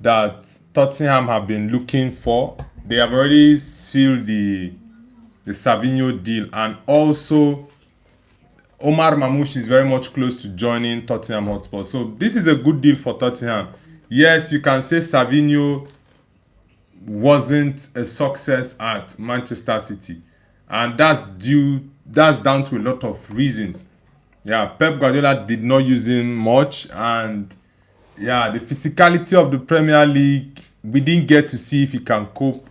that Tottenham have been looking for. They have already sealed the Savinho deal, and also Omar Mamouche is very much close to joining Tottenham Hotspur. So this is a good deal for Tottenham. Yes, you can say Savinho wasn't a success at Manchester City, and that's down to a lot of reasons. Yeah, Pep Guardiola did not use him much, and yeah, the physicality of the Premier League, we didn't get to see if he can cope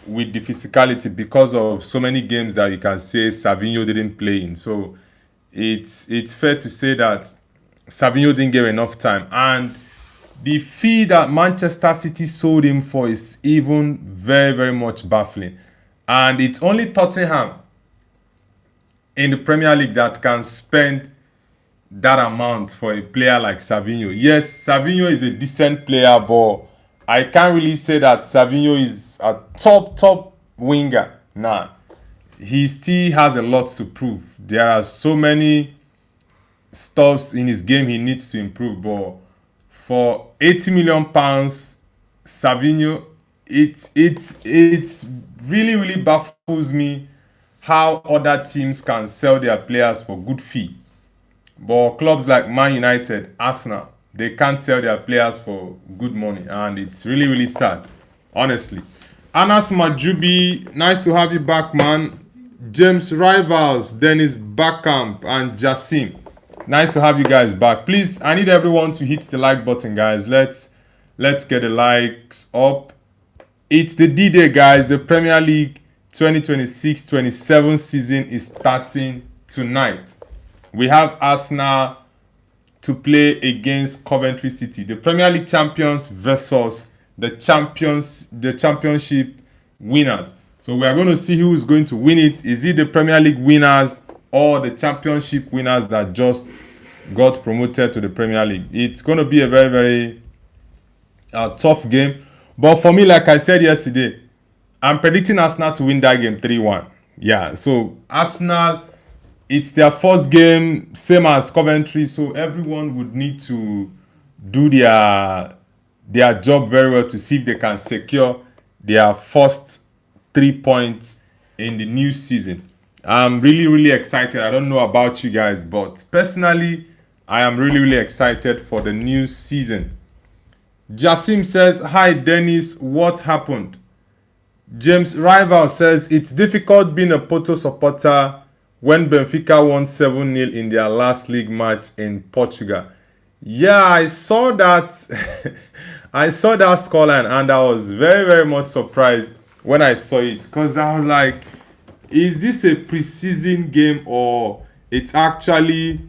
with the physicality because of so many games that you can say Savinho didn't play in. So it's fair to say that Savinho didn't get enough time, and the fee that Manchester City sold him for is even very, very much baffling. And it's only Tottenham in the Premier League that can spend that amount for a player like Savinho. Yes, Savinho is a decent player, but I can't really say that Savinho is a top winger. Nah, he still has a lot to prove. There are so many stuffs in his game he needs to improve, but for 80 million pounds, Savinho, it's really baffles me how other teams can sell their players for good fee. But clubs like Man United, Arsenal, they can't sell their players for good money, and it's really sad, honestly. Anas Majubi, nice to have you back, man. James Rivals, Dennis Backamp, and Jassim, nice to have you guys back. Please, I need everyone to hit the like button, guys. Let's get the likes up. It's the D-Day, guys. The Premier League 2026-27 season is starting tonight. We have Arsenal to play against Coventry City, the Premier League champions versus the championship winners. So we are going to see who is going to win it. Is it the Premier League winners or the championship winners that just got promoted to the Premier League? It's going to be a very tough game. But for me, like I said yesterday, I'm predicting Arsenal to win that game 3-1. Yeah, so Arsenal, it's their first game, same as Coventry, so everyone would need to do their job very well to see if they can secure their first 3 points in the new season. I'm really excited. I don't know about you guys, but personally, I am really excited for the new season. Jassim says, hi Dennis, what happened? James Rival says, it's difficult being a Porto supporter when Benfica won 7-0 in their last league match in Portugal. Yeah, I saw that. I saw that scoreline, and I was very much surprised when I saw it, because I was like, is this a preseason game or it's actually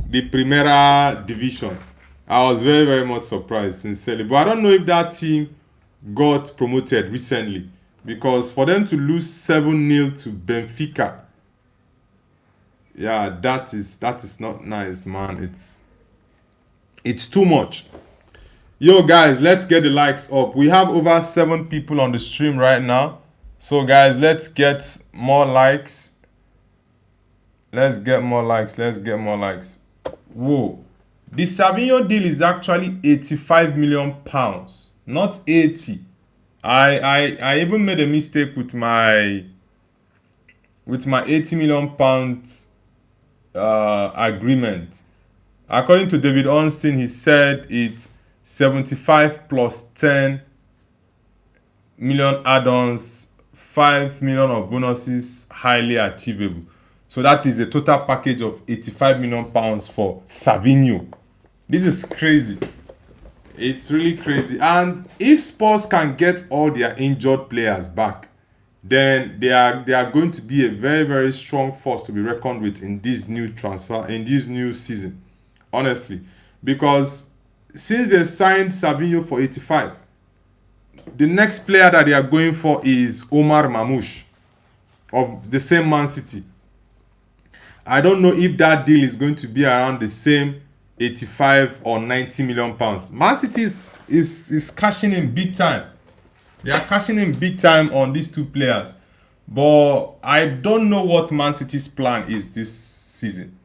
the Primera Division? I was very much surprised, sincerely. But I don't know if that team got promoted recently, because for them to lose 7-0 to Benfica, yeah, that is not nice, man. It's too much. Yo, guys, let's get the likes up. We have over 7 people on the stream right now. So, guys, let's get more likes. Let's get more likes. Whoa. The Savinho deal is actually 85 million pounds, not 80. I even made a mistake with my 80 million pounds agreement. According to David Ornstein, he said it's 75 plus 10 million add-ons, 5 million of bonuses, highly achievable. So that is a total package of 85 million pounds for Savinho. This is crazy. It's really crazy. And if Spurs can get all their injured players back, then they are going to be a very strong force to be reckoned with in this new season. Honestly, because since they signed Savinho for 85, the next player that they are going for is Omar Mamouche of the same Man City. I don't know if that deal is going to be around the same 85 or 90 million pounds. Man City is cashing in big time. They are cashing in big time on these two players. But I don't know what Man City's plan is this season.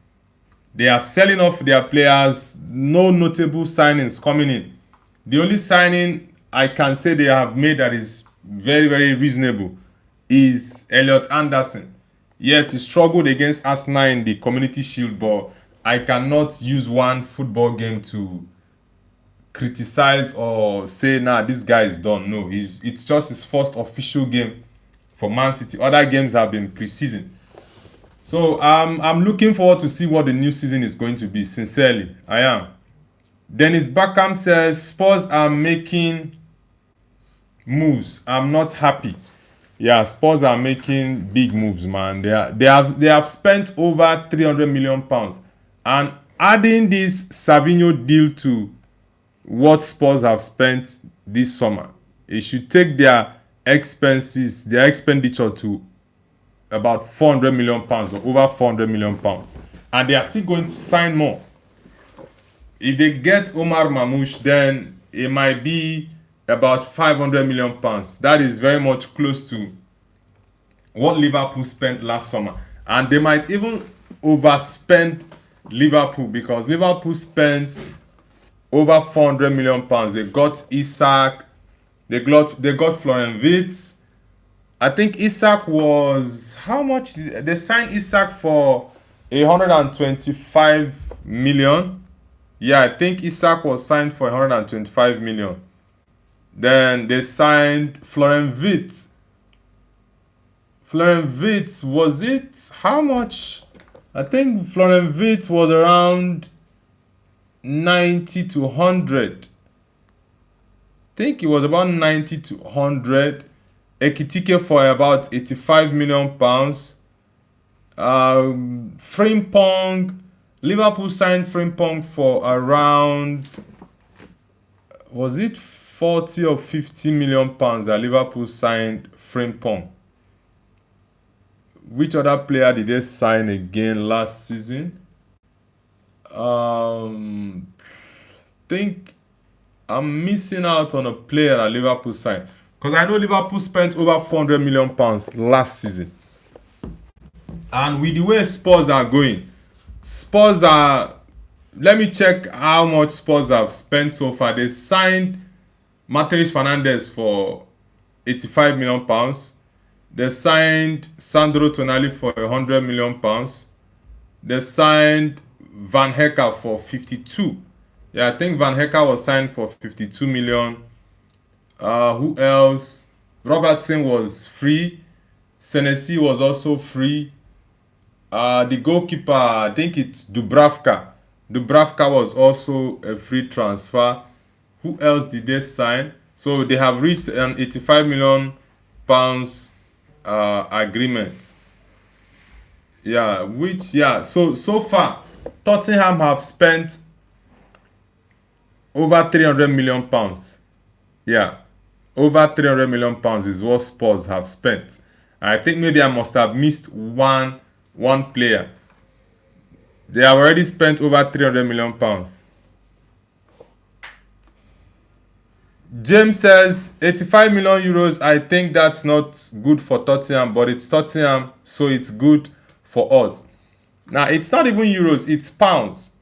They are selling off their players. No notable signings coming in. The only signing I can say they have made that is very, very reasonable is Elliot Anderson. Yes, he struggled against Arsenal in the Community Shield, but I cannot use one football game to criticize or say, nah, this guy is done. No, it's just his first official game for Man City. Other games have been pre-season. So I'm looking forward to see what the new season is going to be. Sincerely, I am. Dennis Beckham says Spurs are making moves. I'm not happy. Yeah, Spurs are making big moves, man. They have spent over 300 million pounds, and adding this Savinho deal to what Spurs have spent this summer, it should take their expenditure to about 400 million pounds or over 400 million pounds, and they are still going to sign more. If they get Omar Mamouche, then it might be about 500 million pounds. That is very much close to what Liverpool spent last summer, and they might even overspend Liverpool because Liverpool spent over 400 million pounds. They got Isak, they got Florian Wirtz. I think Isak was how much? They signed Isak for 125 million. Yeah, I think Isak was signed for 125 million. Then they signed Florian Wirtz. Florian Wirtz, was it how much? I think Florian Wirtz was around 90 to 100. I think it was about 90 to 100. Ekitike for about 85 million pounds. Frimpong, Liverpool signed Frimpong for around, was it 40 or 50 million pounds that Liverpool signed Frimpong? Which other player did they sign again last season? Think I'm missing out on a player that Liverpool signed, because I know Liverpool spent over 400 million pounds last season. And with the way Spurs are going, Spurs are, let me check how much Spurs have spent so far. They signed Matheus Fernandes for 85 million pounds. They signed Sandro Tonali for 100 million pounds. They signed Van Hecke for 52. Yeah, I think Van Hecke was signed for 52 million. Who else? Robertson was free. Senesi was also free. The goalkeeper, I think it's Dubravka. Dubravka was also a free transfer. Who else did they sign? So they have reached an 85 million pounds agreement. Yeah, which, yeah, so far Tottenham have spent over 300 million pounds. Yeah, over 300 million pounds is what Spurs have spent. I think maybe I must have missed one player. They have already spent over 300 million pounds. James says 85 million euros. I think that's not good for Tottenham, but it's Tottenham, so it's good for us. Now, it's not even euros, it's pounds.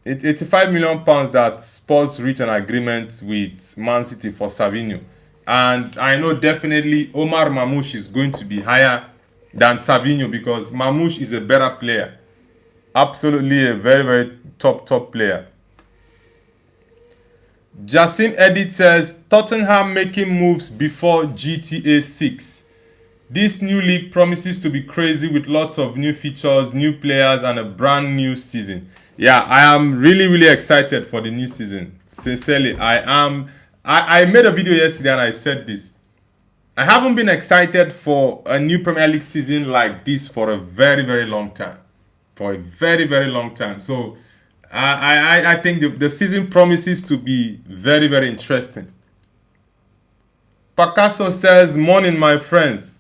It's 85 million pounds that Spurs reached an agreement with Man City for Savinho. And I know definitely Omar Mamouche is going to be higher than Savinho because Mamouche is a better player. Absolutely a very, very top player. Jasim Edit says Tottenham making moves before GTA 6. This new league promises to be crazy with lots of new features, new players, and a brand new season. Yeah, I am really excited for the new season. Sincerely, I am. I made a video yesterday and I said this. I haven't been excited for a new Premier League season like this for a very long time. For a very long time. So I think the season promises to be very interesting. Picasso says, morning my friends.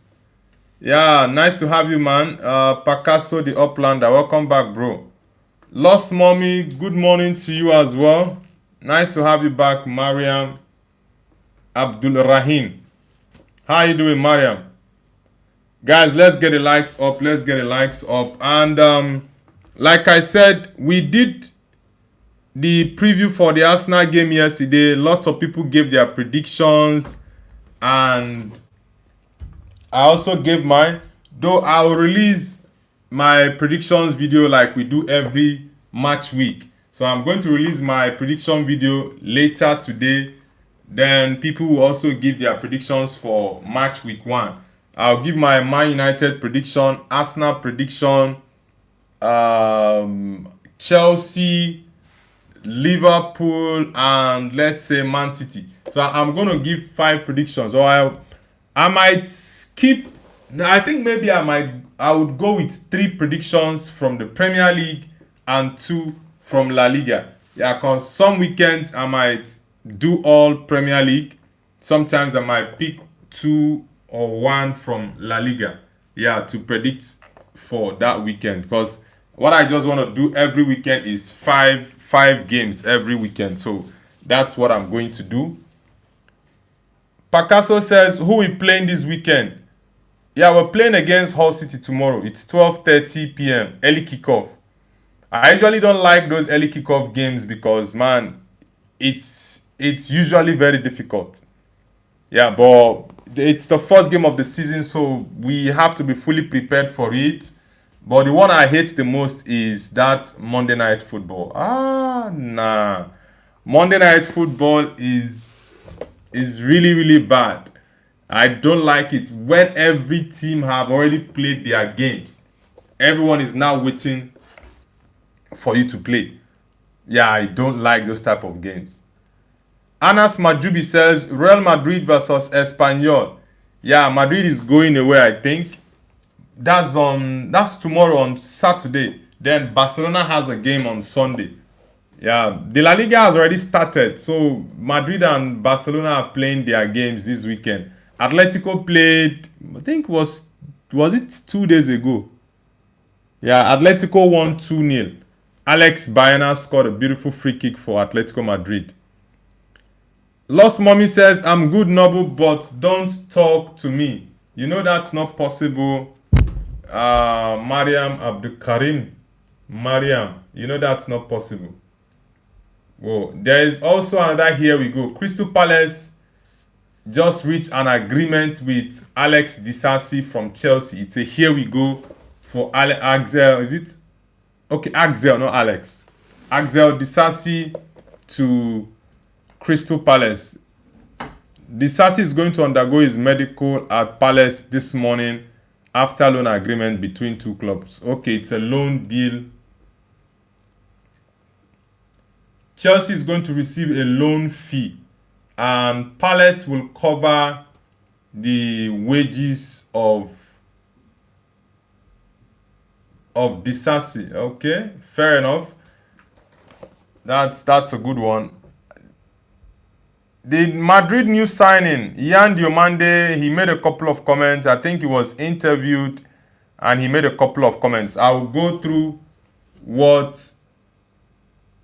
Yeah, nice to have you, man. Picasso the Uplander, welcome back, bro. Lost Mommy, good morning to you as well. Nice to have you back, Mariam Abdul Rahim. How you doing, Mariam? Guys, let's get the likes up. And like I said, we did the preview for the Arsenal game yesterday. Lots of people gave their predictions, and I also gave mine. Though I'll release my predictions video like we do every match week. So I'm going to release my prediction video later today. Then people will also give their predictions for match week 1. I'll give my Man United prediction, Arsenal prediction, Chelsea, Liverpool, and let's say Man City. So I'm going to give 5 predictions, or I might skip. I think maybe I would go with 3 predictions from the Premier League and 2 from La Liga. Yeah, because some weekends I might do all Premier League. Sometimes I might pick 2 or 1 from La Liga. Yeah, to predict for that weekend. Because what I just want to do every weekend is five games every weekend. So that's what I'm going to do. Picasso says, who we playing this weekend? Yeah, we're playing against Hull City tomorrow. It's 12:30 p.m. early kickoff. I usually don't like those early kickoff games because, man, it's usually very difficult. Yeah, but it's the first game of the season, so we have to be fully prepared for it. But the one I hate the most is that Monday Night Football. Nah. Monday Night Football is really, really bad. I don't like it when every team have already played their games. Everyone is now waiting for you to play. Yeah, I don't like those type of games. Anas Majubi says Real Madrid versus Espanyol. Yeah, Madrid is going away, I think. That's tomorrow on Saturday. Then Barcelona has a game on Sunday. Yeah, the La Liga has already started. So Madrid and Barcelona are playing their games this weekend. Atletico played, I think was it 2 days ago? Yeah, Atletico won 2-0. Alex Baena scored a beautiful free kick for Atletico Madrid. Lost Mommy says, I'm good, Noble, but don't talk to me. You know that's not possible. Mariam Abdulkarim. Mariam, you know that's not possible. Whoa, there is also another here we go. Crystal Palace just reached an agreement with Alex Disasi from Chelsea. It's a here we go for Axel. Is it? Okay, Axel, not Alex. Axel Disasi to Crystal Palace. Disasi is going to undergo his medical at Palace this morning after loan agreement between 2 clubs. Okay, it's a loan deal. Chelsea is going to receive a loan fee, and Palace will cover the wages of Disasi. Okay, fair enough. That's a good one. The Madrid new signing, Yan Diomande, he made a couple of comments. I think he was interviewed and he made a couple of comments. I will go through what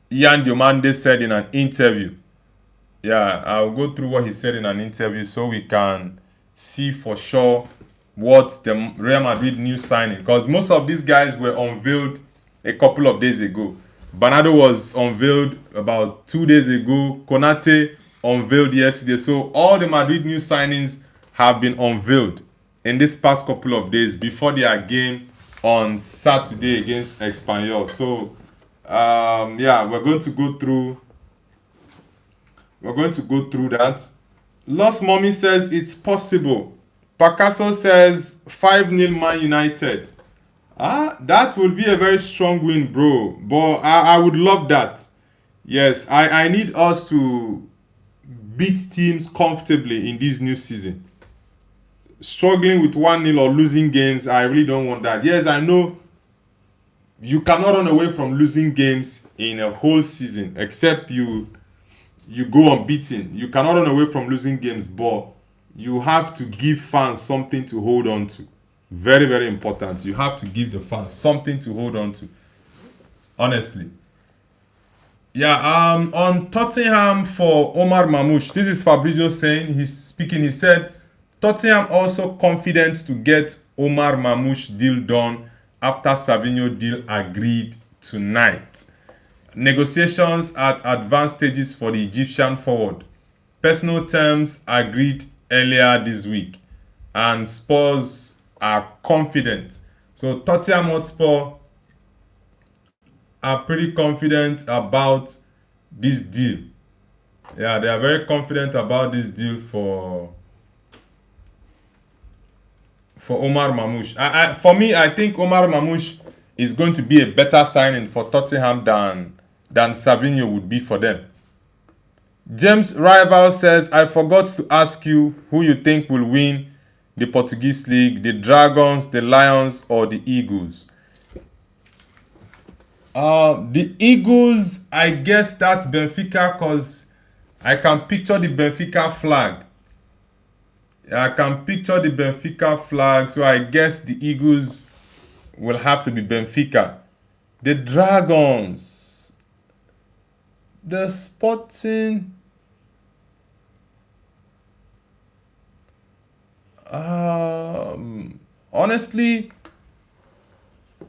Yan Diomande said in an interview. Yeah, I'll go through what he said in an interview so we can see for sure what the Real Madrid new signing. Because most of these guys were unveiled a couple of days ago. Bernardo was unveiled about 2 days ago. Konate unveiled yesterday. So all the Madrid new signings have been unveiled in this past couple of days before their game on Saturday against Espanyol. So yeah, we're going to go through that. Lost Mommy says it's possible. Picasso says 5-0 Man United. That will be a very strong win, bro. But I would love that. Yes, I need us to beat teams comfortably in this new season. Struggling with 1-0 or losing games, I really don't want that. Yes, I know you cannot run away from losing games in a whole season, except you go unbeaten. You cannot run away from losing games, but you have to give fans something to hold on to. Very, very important. You have to give the fans something to hold on to. Honestly. Yeah, on Tottenham for Omar Mamouche. This is Fabrizio saying, he's speaking. He said, Tottenham also confident to get Omar Mamouche deal done after Savinho deal agreed tonight. Negotiations at advanced stages for the Egyptian forward. Personal terms agreed earlier this week, and Spurs are confident. So Tottenham Hotspur are pretty confident about this deal. Yeah, they are very confident about this deal for Omar Mamouche. For me, I think Omar Mamouche is going to be a better signing for Tottenham than Savinho would be for them. James Rival says, I forgot to ask you who you think will win the Portuguese league, the Dragons, the Lions, or the Eagles. The Eagles, I guess that's Benfica because I can picture the Benfica flag. I can picture the Benfica flag, so I guess the Eagles will have to be Benfica. The Dragons, the Sporting. Honestly,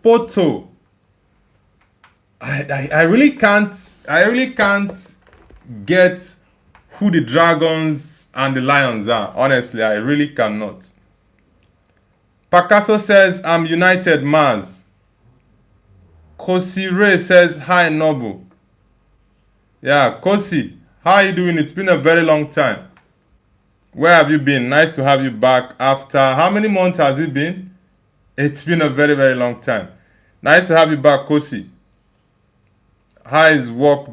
Porto. I really can't get who the Dragons and the Lions are. Honestly, I really cannot. Picasso says, I'm United Mars. Kosi Ray says, hi Nobu. Yeah, Kosi, how are you doing? It's been a very long time. Where have you been? Nice to have you back after how many months has it been? It's been a very, very long time. Nice to have you back, Kosi. How is work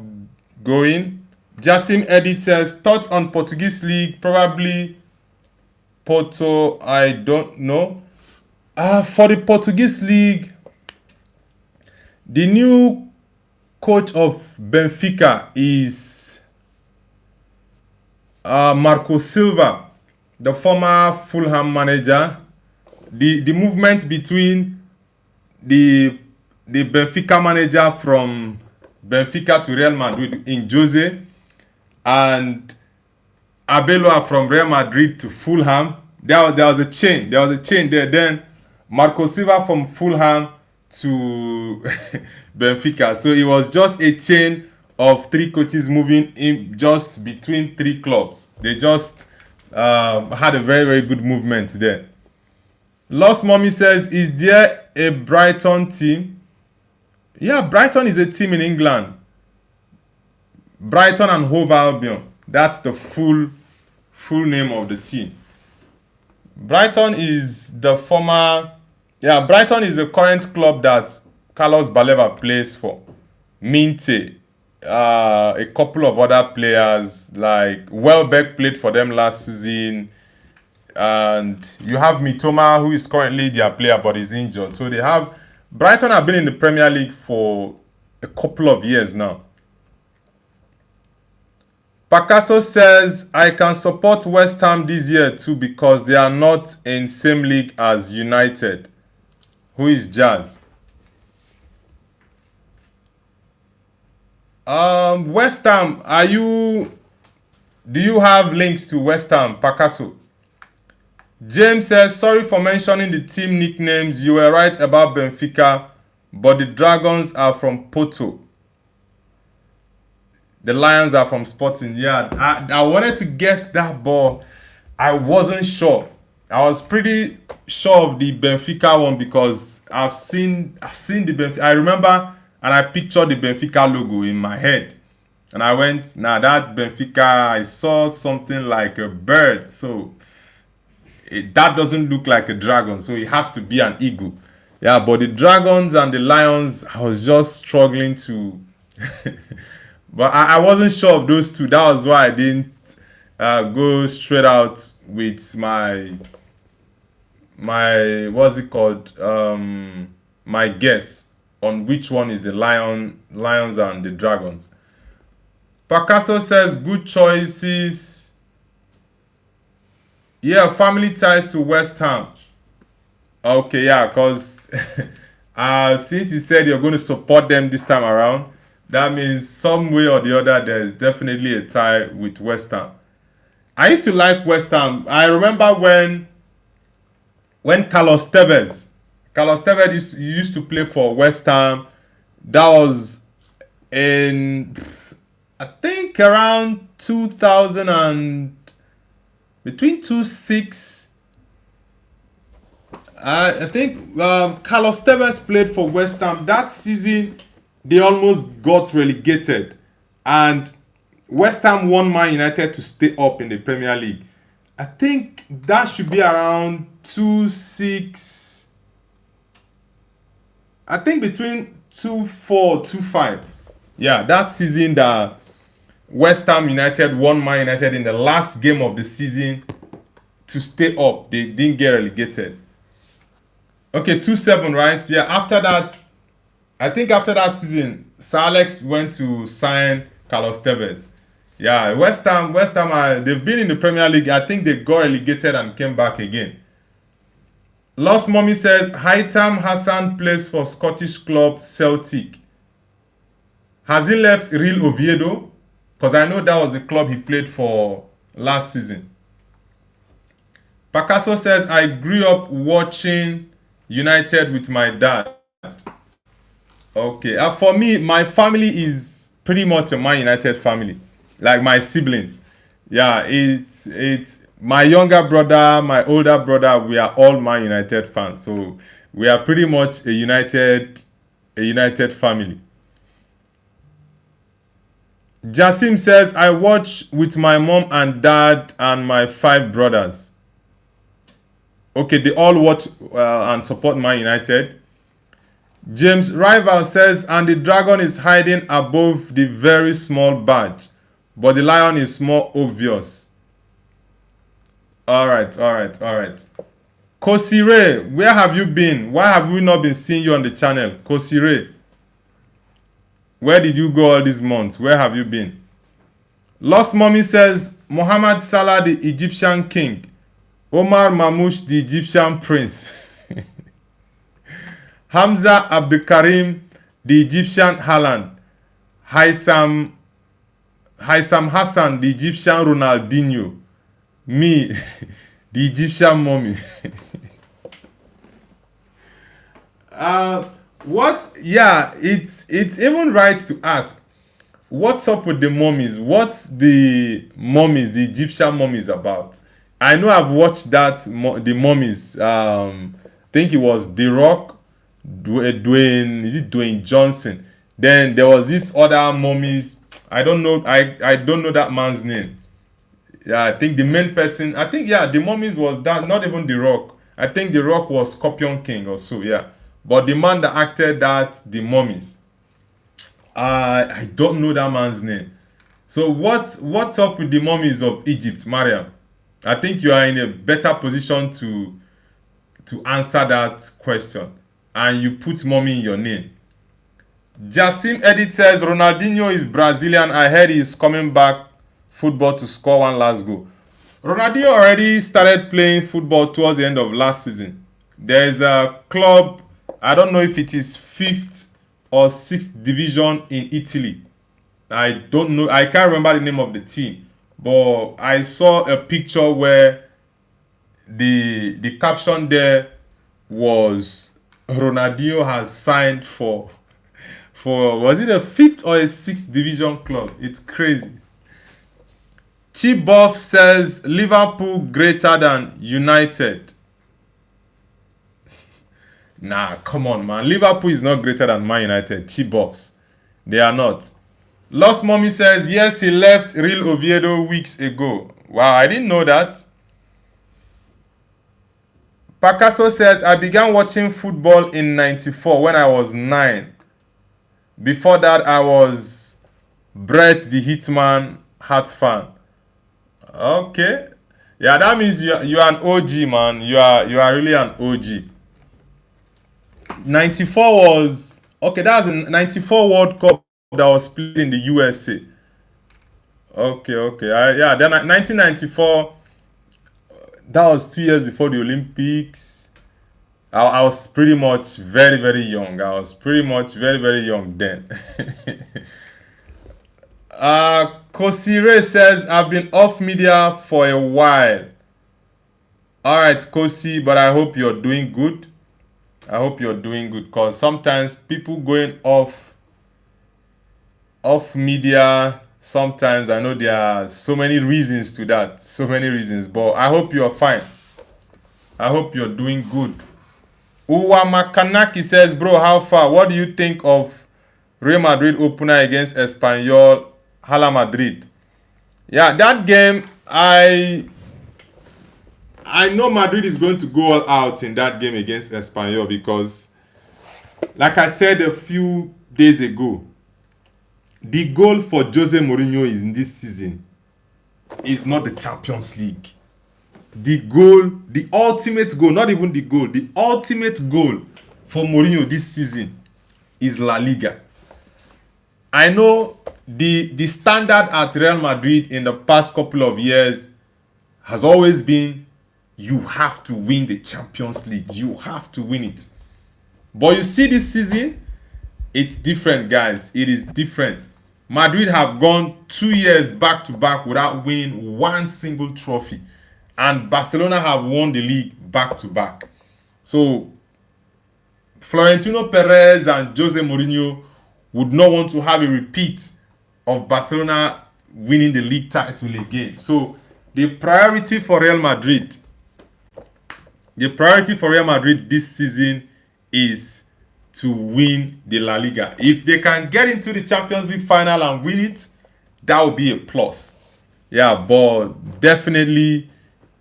going? Jassim Edit says, thoughts on Portuguese league? Probably Porto, I don't know. For the Portuguese league, the new coach of Benfica is Marco Silva, the former Fulham manager. The movement between the Benfica manager from Benfica to Real Madrid in Jose and Abelua from Real Madrid to Fulham. There was a chain. There was a chain there. Then Marco Silva from Fulham to Benfica. So it was just a chain of three coaches moving in just between three clubs. They just had a very, very good movement there. Lost Mommy says, is there a Brighton team? Yeah, Brighton is a team in England. Brighton and Hove Albion. That's the full name of the team. Brighton is the former... Yeah, Brighton is the current club that Carlos Baleba plays for. Minte. A couple of other players like Welbeck played for them last season. And you have Mitoma, who is currently their player but is injured. So Brighton have been in the Premier League for a couple of years now. Picasso says, I can support West Ham this year too because they are not in same league as United. Who is Jazz? West Ham, do you have links to West Ham, Picasso? James says, sorry for mentioning the team nicknames. You were right about Benfica, but the Dragons are from Porto. The Lions are from Sporting. Yeah, I wanted to guess that, but I wasn't sure. I was pretty sure of the Benfica one because I've seen the Benfica. I remember and I pictured the Benfica logo in my head. And I went, nah, that Benfica, I saw something like a bird. So that doesn't look like a dragon, so it has to be an eagle. Yeah, but the Dragons and the Lions, I was just struggling to... But I wasn't sure of those two. That was why I didn't go straight out with my what's it called? My guess on which one is the Lions and the Dragons. Picasso says, good choices. Yeah, family ties to West Ham. Okay, yeah, because since you said you're going to support them this time around, that means some way or the other there's definitely a tie with West Ham. I used to like West Ham. I remember when Carlos Tevez used to play for West Ham. That was in I think around 2000 and between 26. I think Carlos Tevez played for West Ham that season. They almost got relegated, and West Ham won Man United to stay up in the Premier League. I think that should be around 26. I think between 24, 25. Yeah, that season that West Ham United won Man United in the last game of the season to stay up. They didn't get relegated. Okay, 2-7, right? Yeah, after that, I think after that season, Sir Alex went to sign Carlos Tevez. Yeah, West Ham, they've been in the Premier League. I think they got relegated and came back again. Lost Mommy says, Haitham Hassan plays for Scottish club Celtic. Has he left Real Oviedo? Because I know that was the club he played for last season. Picasso says, I grew up watching United with my dad. Okay, for me, my family is pretty much a Man United family. Like my siblings. Yeah, it's my younger brother, my older brother, we are all Man United fans. So we are pretty much a United family. Jasim says, I watch with my mom and dad and my 5 brothers. Okay, they all watch and support Man United. James Rival says, and the dragon is hiding above the very small badge, but the lion is more obvious. Alright. Kosire, where have you been? Why have we not been seeing you on the channel? Kosire, where did you go all these months? Where have you been? Lost Mommy says, Mohammed Salah, the Egyptian king. Omar Mamouche, the Egyptian prince. Hamza Abdulkarim, the Egyptian Haaland. Haitham Hassan, the Egyptian Ronaldinho. Me, the Egyptian mommy. What? Yeah, it's even right to ask, what's up with the mummies? What's the Egyptian mummies about? I know I've watched that, the mummies. I think it was The Rock, Dwayne Johnson. Then there was this other mummies. I don't know. I don't know that man's name. Yeah, I think the main person. I think the mummies was that. Not even The Rock. I think The Rock was Scorpion King or so. Yeah, but the man that acted that the mummies. I don't know that man's name. So what's up with the mummies of Egypt, Mariam? I think you are in a better position to answer that question, and you put mommy in your name. Jasim Edit says Ronaldinho is Brazilian. I heard he is coming back football to score one last goal. Ronaldinho already started playing football towards the end of last season. There is a club, I don't know if it is 5th or 6th division in Italy. I don't know. I can't remember the name of the team. But I saw a picture where the caption there was Ronaldinho has signed for was it a 5th or a 6th division club? It's crazy. Chibuff says Liverpool greater than United. Nah, come on, man. Liverpool is not greater than Man United. Chibuffs. They are not. Lost Mommy says, yes, he left Real Oviedo weeks ago. Wow, I didn't know that. Picasso says, I began watching football in 94 when I was 9. Before that, I was Brett the Hitman Hearts fan. Okay. Yeah, that means you are an OG, man. You are really an OG. 94 was... Okay, that was a 94 World Cup that was played in the USA. Okay. Then 1994, that was 2 years before the Olympics. I was pretty much very, very young. I was pretty much very, very young then. Kosire says, I've been off media for a while. Alright, Kosi, but I hope you're doing good. I hope you're doing good, because sometimes people going off off media. Sometimes I know there are so many reasons to that, so many reasons, but I hope you're fine. I hope you're doing good. Uwa Makanaki says, bro, how far? What do you think of Real Madrid opener against Espanyol, Hala Madrid? Yeah, that game, I know Madrid is going to go all out in that game against Espanyol because, like I said a few days ago, the goal for Jose Mourinho is in this season is not the Champions League. The goal, the ultimate goal, not even the goal, the ultimate goal for Mourinho this season is La Liga. I know the standard at Real Madrid in the past couple of years has always been you have to win the Champions League. You have to win it. But you see this season, it's different, guys. It is different. Madrid have gone 2 years back to back without winning one single trophy. And Barcelona have won the league back to back. So Florentino Perez and Jose Mourinho would not want to have a repeat of Barcelona winning the league title again. So the priority for Real Madrid this season is to win the La Liga. If they can get into the Champions League final and win it, that would be a plus. Yeah, but definitely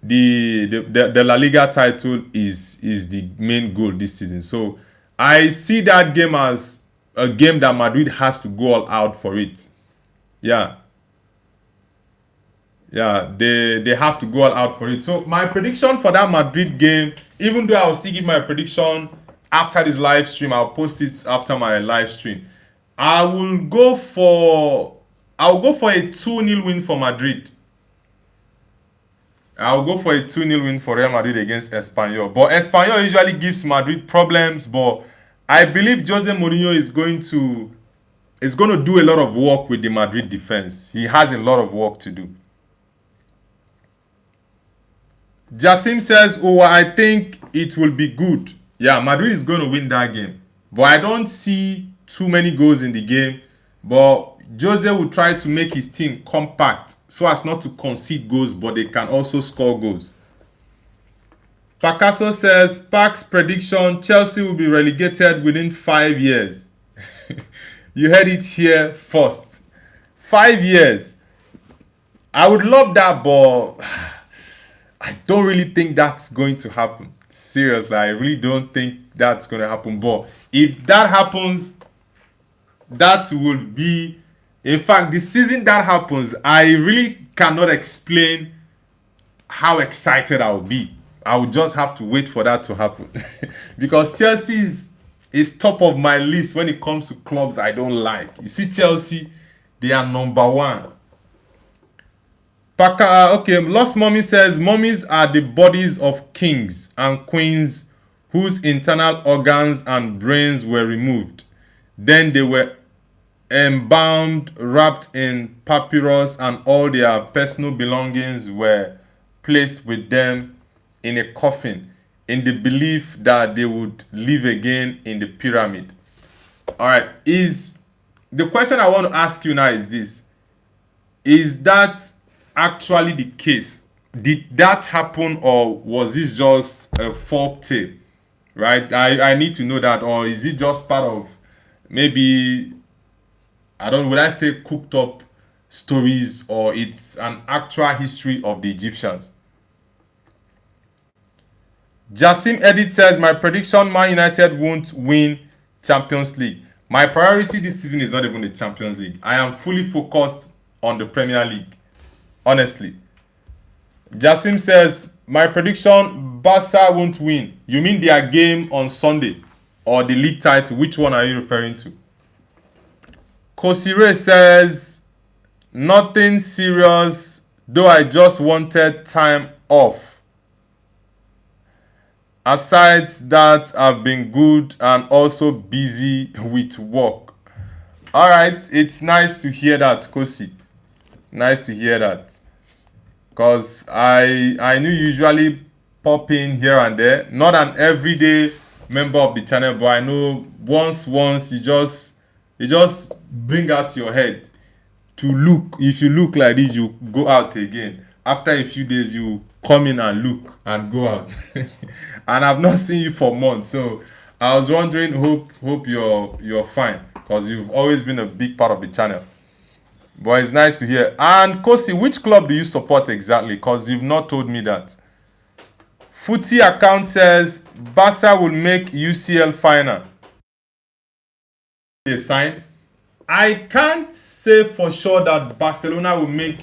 the La Liga title is the main goal this season. So I see that game as a game that Madrid has to go all out for it. Yeah. Yeah, they have to go all out for it. So my prediction for that Madrid game, even though I'll still give my prediction after this live stream, I'll post it after my live stream. I'll go for a 2-0 win for Madrid. I'll go for a 2-0 win for Real Madrid against Espanyol. But Espanyol usually gives Madrid problems, but I believe Jose Mourinho is going to do a lot of work with the Madrid defense. He has a lot of work to do. Jasim says, oh, I think it will be good. Yeah, Madrid is going to win that game. But I don't see too many goals in the game. But Jose will try to make his team compact so as not to concede goals, but they can also score goals. Picasso says, Park's prediction, Chelsea will be relegated within 5 years. You heard it here first. 5 years. I would love that, but I don't really think that's going to happen. Seriously, I really don't think that's going to happen. But if that happens, that will be... In fact, the season that happens, I really cannot explain how excited I will be. I will just have to wait for that to happen. Because Chelsea is top of my list when it comes to clubs I don't like. You see Chelsea, they are number one. Okay, Lost Mommy says, mummies are the bodies of kings and queens whose internal organs and brains were removed. Then they were embalmed, wrapped in papyrus, and all their personal belongings were placed with them in a coffin in the belief that they would live again in the pyramid. All right, the question I want to ask you now is this. Is that actually the case? Did that happen, or was this just a folk tale? Right? I need to know that, or is it just part of maybe, would I say cooked up stories, or it's an actual history of the Egyptians? Jasim Edit says, my prediction, Man United won't win Champions League. My priority this season is not even the Champions League. I am fully focused on the Premier League. Honestly. Jasim says, my prediction, Barca won't win. You mean their game on Sunday or the league title? Which one are you referring to? Kosire says, nothing serious, though I just wanted time off. Aside that, I've been good and also busy with work. Alright, it's nice to hear that, Kosi. Nice to hear that. Because I knew you usually pop in here and there. Not an everyday member of the channel, but I know once you just You just bring out your head to look. If you look like this, you go out again. After a few days, you come in and look and go out. And I've not seen you for months, so I was wondering. Hope you're fine, because you've always been a big part of the channel. But it's nice to hear. And Kosi, which club do you support exactly? Because you've not told me that. Footy account says Barca will make UCL final. They sign. I can't say for sure that Barcelona will make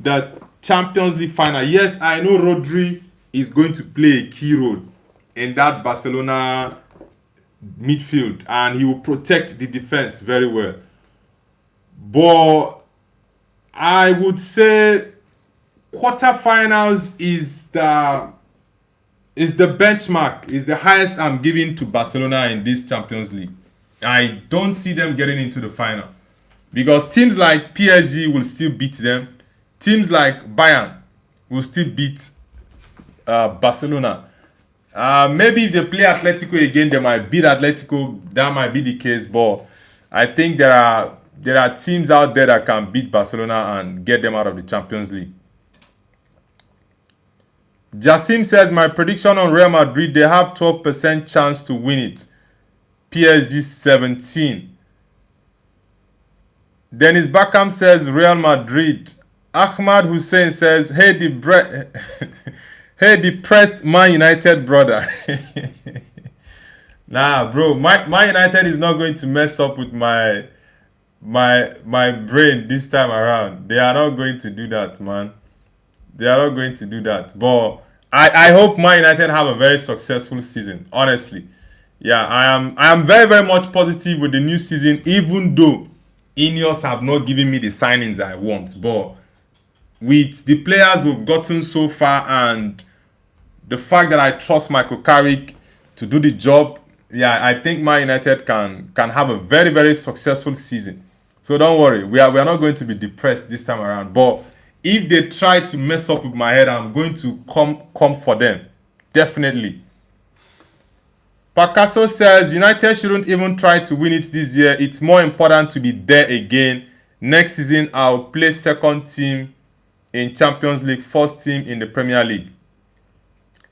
the Champions League final. Yes, I know Rodri is going to play a key role in that Barcelona midfield, and he will protect the defense very well. But I would say quarterfinals is the benchmark, is the highest I'm giving to Barcelona in this Champions League. I don't see them getting into the final, because teams like PSG will still beat them. Teams like Bayern will still beat Barcelona. Maybe if they play Atletico again, they might beat Atletico. That might be the case, but I think there are teams out there that can beat Barcelona and get them out of the Champions League. Jassim says, my prediction on Real Madrid, they have 12% chance to win it. PSG 17. Dennis Bakam says, Real Madrid. Ahmad Hussein says, hey, hey, depressed Man United brother. Nah, bro, Man United is not going to mess up with my brain this time around. They are not going to do that, man. They are not going to do that. But I hope Man United have a very successful season, honestly. Yeah, I am very, very much positive with the new season, even though Ineos have not given me the signings I want. But with the players we've gotten so far, and the fact that I trust Michael Carrick to do the job, yeah, I think Man United can have a very, very successful season. So don't worry, we are not going to be depressed this time around. But if they try to mess up with my head, I'm going to come for them. Definitely. Picasso says, United shouldn't even try to win it this year. It's more important to be there again. Next season, I'll play second team in Champions League, first team in the Premier League.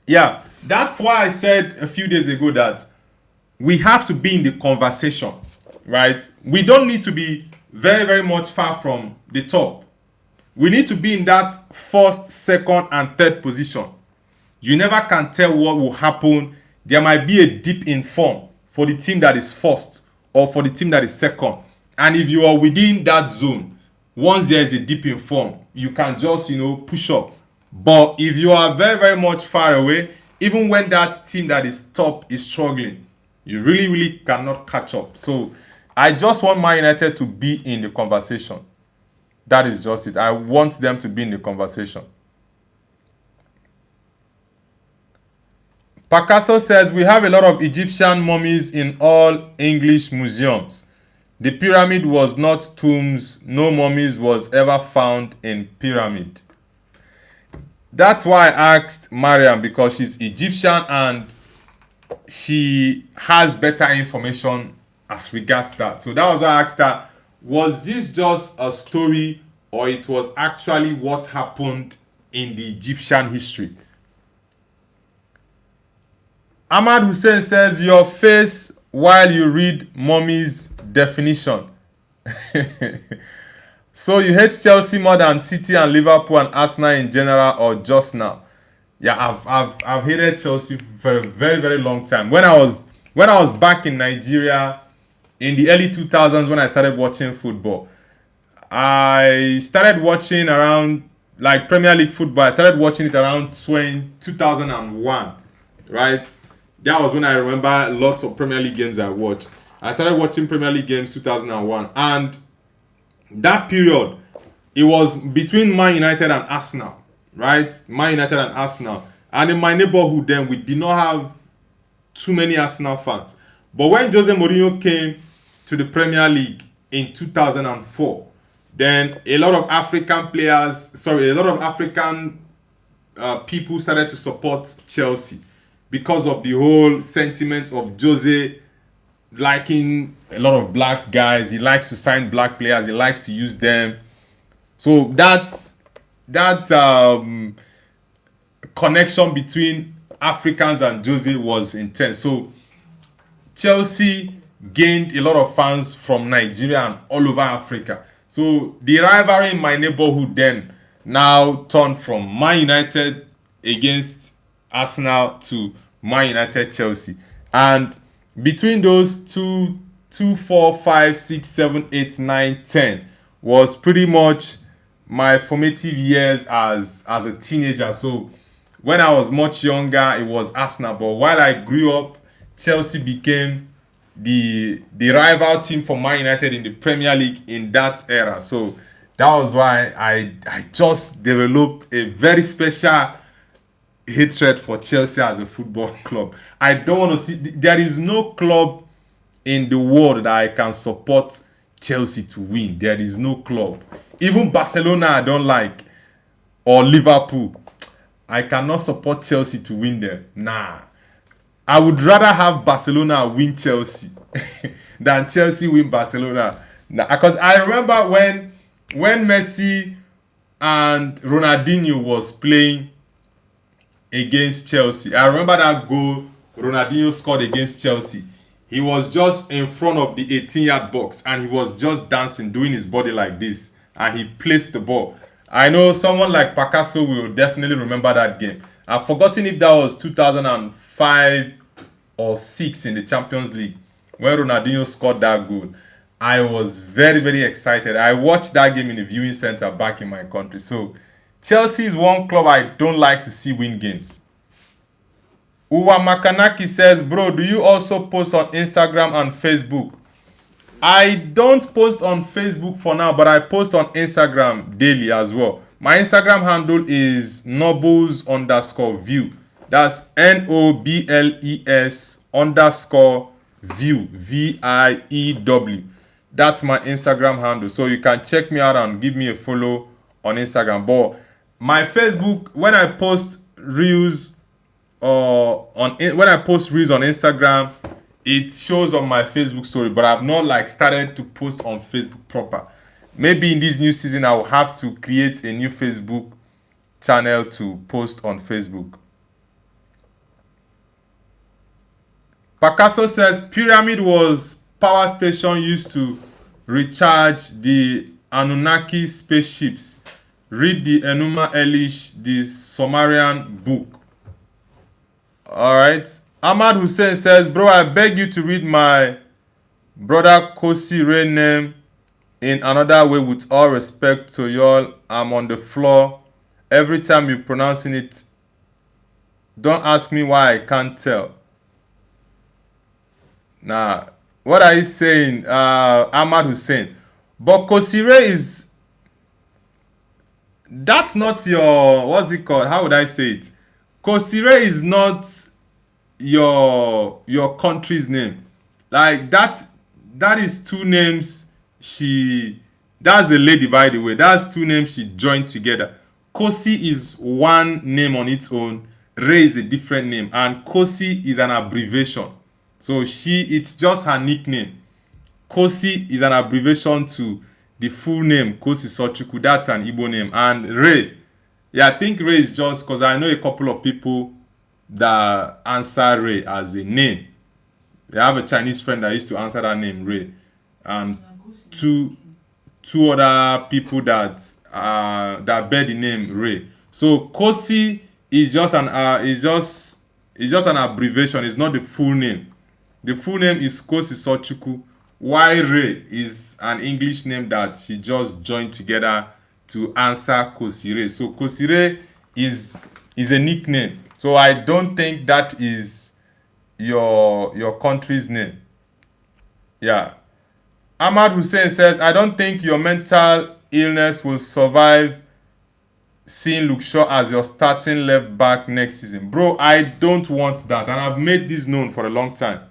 Yeah, that's why I said a few days ago that we have to be in the conversation, right? We don't need to be very, very much far from the top. We need to be in that first, second, and third position. You never can tell what will happen. There might be a dip in form for the team that is first or for the team that is second. And if you are within that zone, once there is a dip in form, you can just, push up. But if you are very, very much far away, even when that team that is top is struggling, you really, really cannot catch up. So I just want Man United to be in the conversation. That is just it. I want them to be in the conversation. Picasso says, we have a lot of Egyptian mummies in all English museums. The pyramid was not tombs. No mummies was ever found in pyramid. That's why I asked Mariam, because she's Egyptian and she has better information as regards that. So that was why I asked her, was this just a story or it was actually what happened in the Egyptian history? Ahmad Hussein says, your face while you read mommy's definition. So you hate Chelsea more than City and Liverpool and Arsenal in general, or just now? Yeah, I've hated Chelsea for a very, very long time. When I was back in Nigeria in the early 2000s, when I started watching football, I started watching around like Premier League football. I started watching it around 2001, right? That was when I remember lots of Premier League games I watched. I started watching Premier League games 2001, and that period, it was between Man United and Arsenal, right? Man United and Arsenal. And in my neighborhood then, we did not have too many Arsenal fans. But when Jose Mourinho came to the Premier League in 2004, then a lot of African people started to support Chelsea because of the whole sentiment of Jose liking a lot of black guys. He likes to sign black players. He likes to use them. So that connection between Africans and Jose was intense. So Chelsea gained a lot of fans from Nigeria and all over Africa. So the rivalry in my neighborhood then now turned from Man United against Arsenal to Man United Chelsea. And between those two, 4, 5, 6, 7, 8, 9, 10 was pretty much my formative years as a teenager. So when I was much younger, it was Arsenal. But while I grew up, Chelsea became the rival team for Man United in the Premier League in that era. So that was why I just developed a very special hatred for Chelsea as a football club. I don't want to see. There is no club in the world that I can support Chelsea to win. There is no club. Even Barcelona I don't like, or Liverpool. I cannot support Chelsea to win them. Nah. I would rather have Barcelona win Chelsea than Chelsea win Barcelona. Nah, because I remember when Messi and Ronaldinho was playing against Chelsea. I remember that goal Ronaldinho scored against Chelsea. He was just in front of the 18-yard box and he was just dancing, doing his body like this, and he placed the ball. I know someone like Picasso will definitely remember that game. I've forgotten if that was 2005 or 6 in the Champions League when Ronaldinho scored that goal. I was very, very excited. I watched that game in the viewing center back in my country. So Chelsea is one club I don't like to see win games. Uwa Makanaki says, bro, do you also post on Instagram and Facebook? I don't post on Facebook for now, but I post on Instagram daily as well. My Instagram handle is nobles_view. That's NOBLES_view. VIEW. That's my Instagram handle. So you can check me out and give me a follow on Instagram. But my Facebook, when I post reels when I post reels on Instagram, it shows on my Facebook story, but I've not like started to post on Facebook proper. Maybe in this new season I will have to create a new Facebook channel to post on Facebook. Picasso says Pyramid was power station used to recharge the Anunnaki spaceships. Read the Enuma Elish, the Sumerian book. Alright. Ahmad Hussein says, bro, I beg you to read my brother Kosi Ray name in another way with all respect to y'all. I'm on the floor. Every time you're pronouncing it, don't ask me why I can't tell. Nah. What are you saying, Ahmad Hussein? But Kosi Ray is... That's not your... What's it called? How would I say it? Kosi Ray is not your country's name. Like that is two names she... That's a lady, by the way. That's two names she joined together. Kosi is one name on its own. Ray is a different name. And Kosi is an abbreviation. So it's just her nickname. Kosi is an abbreviation to the full name, Kosi Sochukwu. That's an Igbo name. And Ray, yeah, I think Ray is just because I know a couple of people that answer Ray as a name. They have a Chinese friend that used to answer that name, Ray. And two other people that bear the name Ray. So Kosi is just an abbreviation. It's not the full name. The full name is Kosi Sochukwu. Why Ray is an English name that she just joined together to answer Kosi Ray. So Kosi Ray is a nickname. So I don't think that is your country's name. Yeah. Ahmad Hussein says, I don't think your mental illness will survive seeing Luke Shaw as your starting left back next season. Bro, I don't want that. And I've made this known for a long time.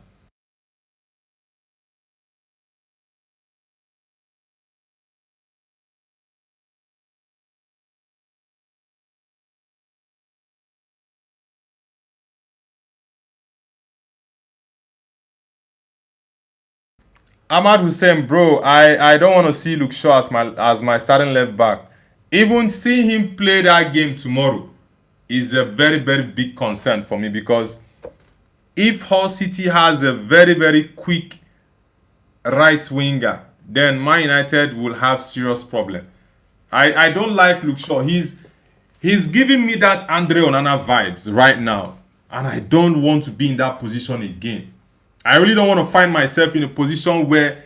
Ahmad Hussein, bro, I don't want to see Luke Shaw as my starting left back. Even seeing him play that game tomorrow is a very, very big concern for me, because if Hull City has a very, very quick right winger, then Man United will have serious problem. I don't like Luke Shaw. He's giving me that Andre Onana vibes right now, and I don't want to be in that position again. I really don't want to find myself in a position where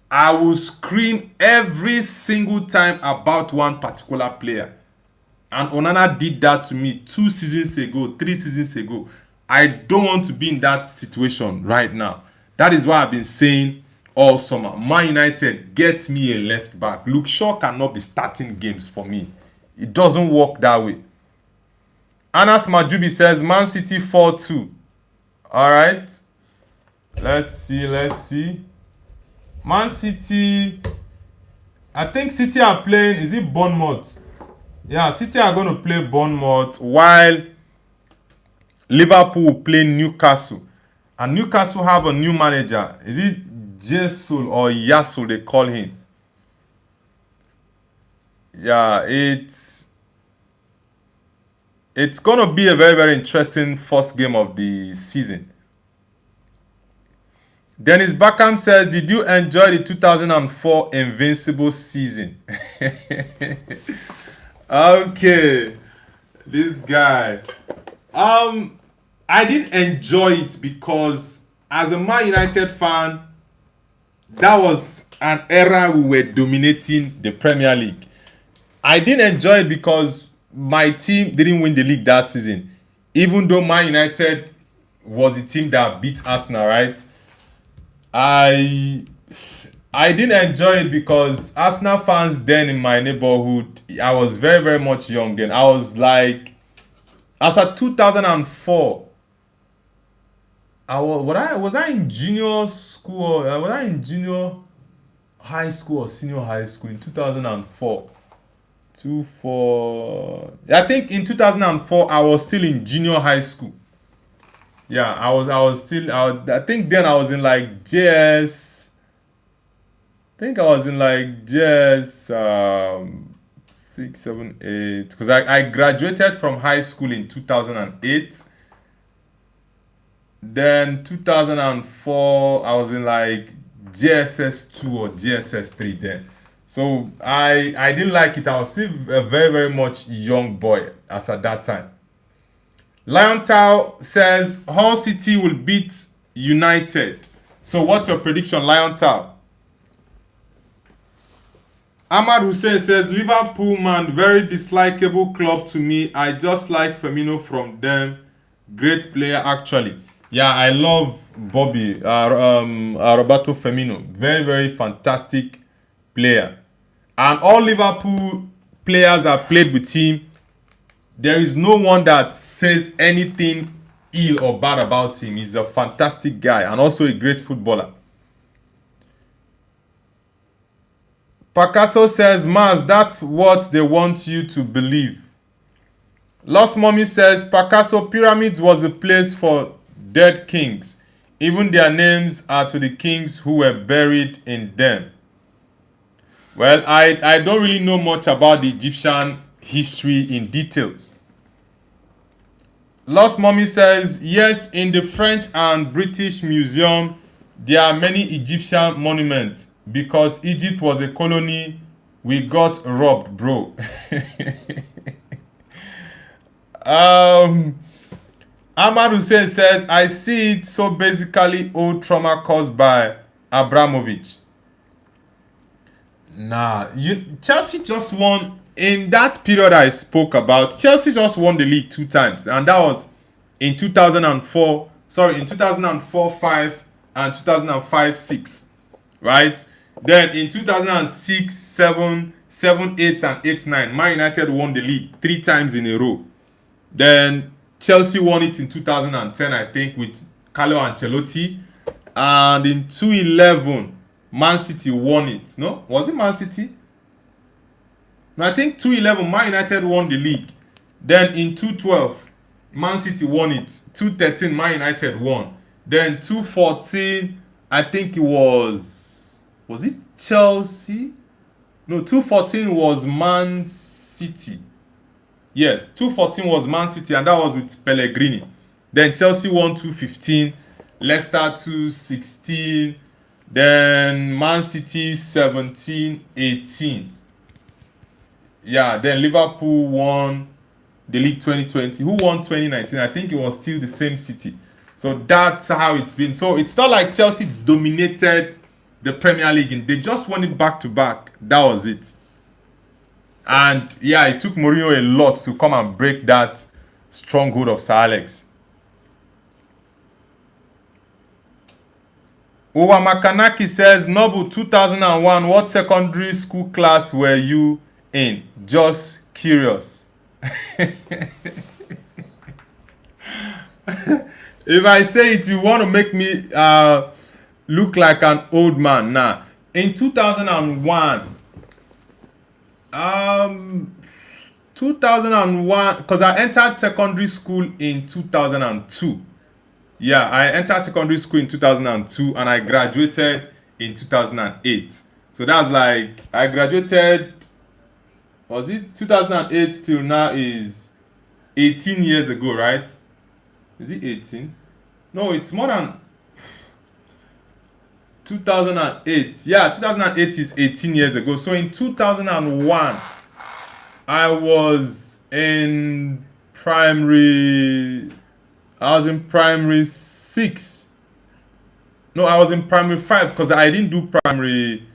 I will scream every single time about one particular player. And Onana did that to me 2 seasons ago, 3 seasons ago. I don't want to be in that situation right now. That is why I've been saying all summer, Man United, get me a left back. Luke Shaw cannot be starting games for me. It doesn't work that way. Anas Majubi says Man City 4-2. All right. Let's see. Man City. I think City are playing. Is it Bournemouth? Yeah, City are going to play Bournemouth while Liverpool play Newcastle. And Newcastle have a new manager. Is it Jesul or Yasul they call him? Yeah, it's going to be a very, very interesting first game of the season. Dennis Beckham says, did you enjoy the 2004 Invincible season? Okay. This guy. I didn't enjoy it because as a Man United fan, that was an era we were dominating the Premier League. I didn't enjoy it because my team didn't win the league that season. Even though Man United was the team that beat Arsenal, right? I didn't enjoy it because Arsenal fans then in my neighborhood, I was very, very much young then. I was like, as at 2004, was I in junior school or was I in junior high school or senior high school in 2004? I think in 2004 I was still in junior high school. Yeah, I think then I was in like JS. I think I was in like JS 6, 7, 8. Because I graduated from high school in 2008. Then 2004 I was in like JSS 2 or JSS 3 then. So I didn't like it. I was still a very, very much young boy as at that time. Lion Tao says Hull City will beat United. So what's your prediction, Lion Tao? Ahmad Hussein says Liverpool, man, very dislikable club to me. I just like Firmino from them. Great player actually. Yeah, I love Bobby Roberto Firmino. Very, very fantastic player. And all Liverpool players have played with him. There is no one that says anything ill or bad about him. He's a fantastic guy and also a great footballer. Picasso says, Mars, that's what they want you to believe. Lost Mommy says, Picasso Pyramids was a place for dead kings. Even their names are to the kings who were buried in them. Well, I don't really know much about the Egyptian history in details. Lost Mommy says, yes, in the French and British Museum, there are many Egyptian monuments. Because Egypt was a colony, we got robbed, bro. Ahmad Hussein says, I see it, so basically old trauma caused by Abramovich. Nah, Chelsea just won in that period I spoke about. Chelsea just won the league 2 times, and that was in 2004. Sorry, in 2004-5 and 2005-6, right? Then in 2006, 7, 8, and 8, 9, Man United won the league 3 times in a row. Then Chelsea won it in 2010, I think, with Carlo Ancelotti, and in 2011. Man City won it. No? Was it Man City? No, I think 2011 Man United won the league. Then in 2012, Man City won it. 2013 Man United won. Then 2014 I think it was it Chelsea? No, 214 was Man City. Yes, 214 was Man City, and that was with Pellegrini. Then Chelsea won 215, Leicester 216, then Man City 17, 18. Yeah, then Liverpool won the league 2020. Who won 2019? I think it was still the same City. So that's how it's been. So it's not like Chelsea dominated the Premier League, and they just won it back to back. That was it. And yeah, it took Mourinho a lot to come and break that stronghold of Sir Alex. Uwa Makanaki says, Nobu 2001, what secondary school class were you in? Just curious. If I say it, you want to make me look like an old man. Nah. In 2001, 2001, because I entered secondary school in 2002. Yeah, I entered secondary school in 2002 and I graduated in 2008. So that's like, I graduated, was it 2008 till now is 18 years ago, right? Is it 18? No, it's more than 2008. Yeah, 2008 is 18 years ago. So in 2001, I was in primary. I was in primary 6. No, I was in primary 5 because I didn't do primary.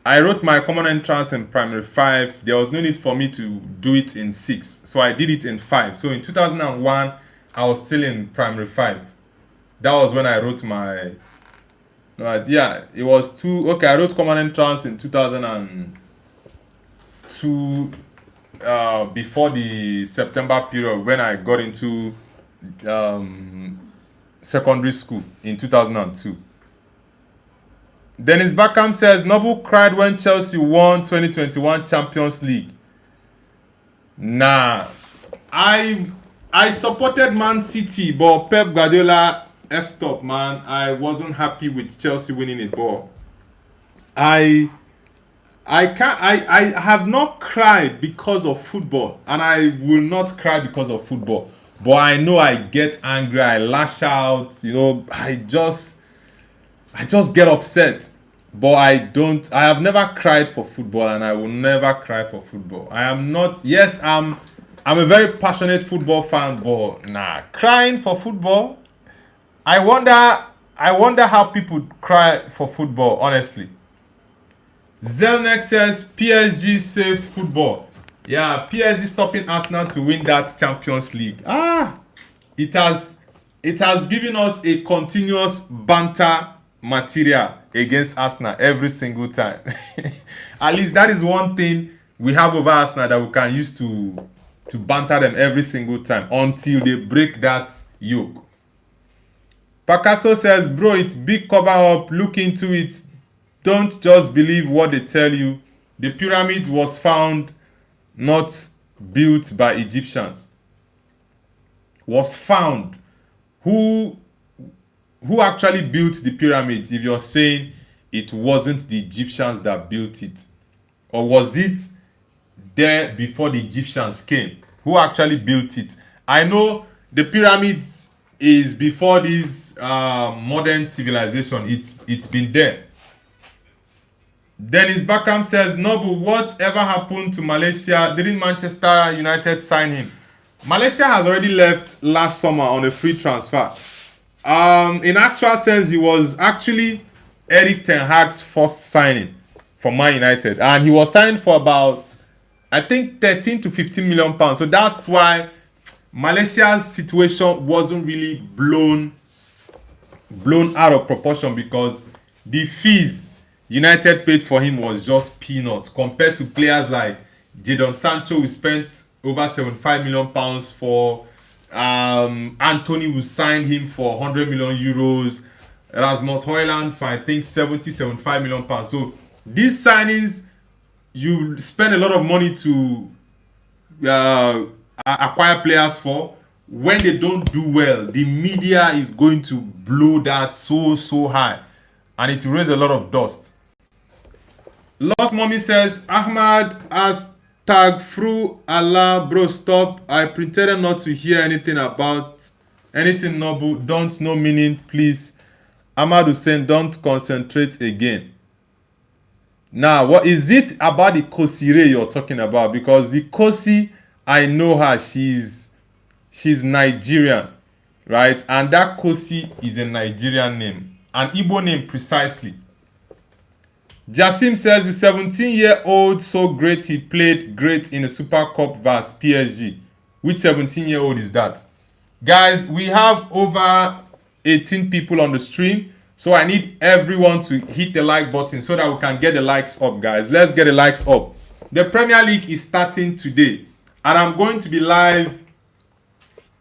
I wrote my common entrance in primary 5. There was no need for me to do it in 6. So I did it in 5. So in 2001, I was still in primary 5. That was when I wrote my. No, yeah, it was two. Okay, I wrote common entrance in 2002, before the September period when I got into secondary school in 2002. Dennis Beckham says, Noble cried when Chelsea won 2021 Champions League. Nah, I supported Man City, but Pep Guardiola effed up, man. I wasn't happy with Chelsea winning it, but I have not cried because of football, and I will not cry because of football. But I know I get angry, I lash out, I just get upset. But I have never cried for football, and I will never cry for football. I am not, yes, I'm a very passionate football fan, but nah, crying for football, I wonder how people cry for football, honestly. Zelnek says PSG saved football. Yeah, PSG stopping Arsenal to win that Champions League. It has given us a continuous banter material against Arsenal every single time. At least that is one thing we have over Arsenal that we can use to banter them every single time until they break that yoke. Picasso says, bro, it's big cover up. Look into it. Don't just believe what they tell you. The pyramid was found, not built by Egyptians. Was found. Who actually built the pyramids? If you're saying it wasn't the Egyptians that built it, or was it there before the Egyptians came? Who actually built it? I know the pyramids is before this modern civilization. It's been there. Dennis Beckham says, Noble, whatever happened to Malaysia? Didn't Manchester United sign him? Malaysia has already left last summer on a free transfer. In actual sense, he was actually Eric Ten Hag's first signing for Man United, and he was signed for about, I think, 13 to 15 million pounds. So that's why Malaysia's situation wasn't really blown out of proportion, because the fees United paid for him was just peanuts compared to players like Jadon Sancho, who spent over 75 million pounds for. Anthony, who signed him for 100 million euros. Rasmus Højlund for, I think, 75 million pounds. So these signings, you spend a lot of money to acquire players for. When they don't do well, the media is going to blow that so high. and it will raise a lot of dust. Lost Mommy says, Ahmad has tagged through Allah, bro, stop. I pretended not to hear anything about anything noble. Don't know meaning, please. Ahmad Hussein, don't concentrate again. Now, what is it about the Kosire you're talking about? Because the Kosi, I know her. She's Nigerian, right? And that Kosi is a Nigerian name, an Igbo name precisely. Jasim says the 17-year-old so great he played great in a Super Cup vs PSG. Which 17-year-old is that? Guys, we have over 18 people on the stream, so I need everyone to hit the like button so that we can get the likes up, guys. Let's get the likes up. The Premier League is starting today, and I'm going to be live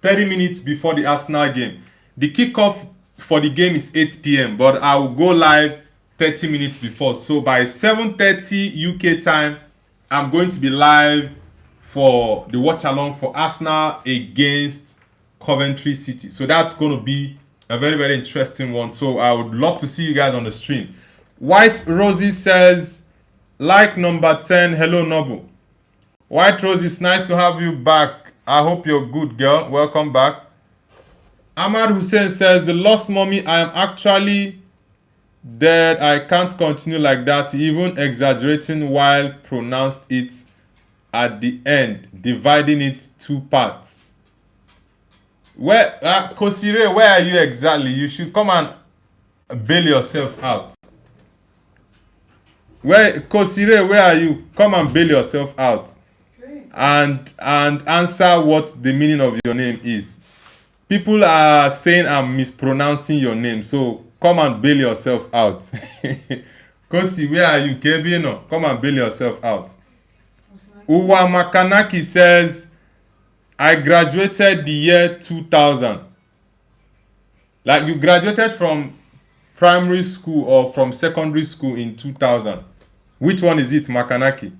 30 minutes before the Arsenal game. The kickoff for the game is 8 p.m., but I will go live 30 minutes before. So by 7:30 UK time, I'm going to be live for the watch along for Arsenal against Coventry City. So that's going to be a very, very interesting one. So I would love to see you guys on the stream. White Rosie says, like number 10, hello Noble. White Rosie, it's nice to have you back. I hope you're good, girl. Welcome back. Ahmad Hussein says, the Lost Mommy, I am actually dead. I can't continue like that. Even exaggerating while pronounced it at the end, dividing it two parts. Where, Kosire, where are you exactly? You should come and bail yourself out. Where, Kosire, where are you? Come and bail yourself out. And answer what the meaning of your name is. People are saying I'm mispronouncing your name, so come and bail yourself out. Kosi, where are you? Kebino, come and bail yourself out. Uwa Makanaki says, I graduated the year 2000. Like you graduated from primary school or from secondary school in 2000. Which one is it, Makanaki?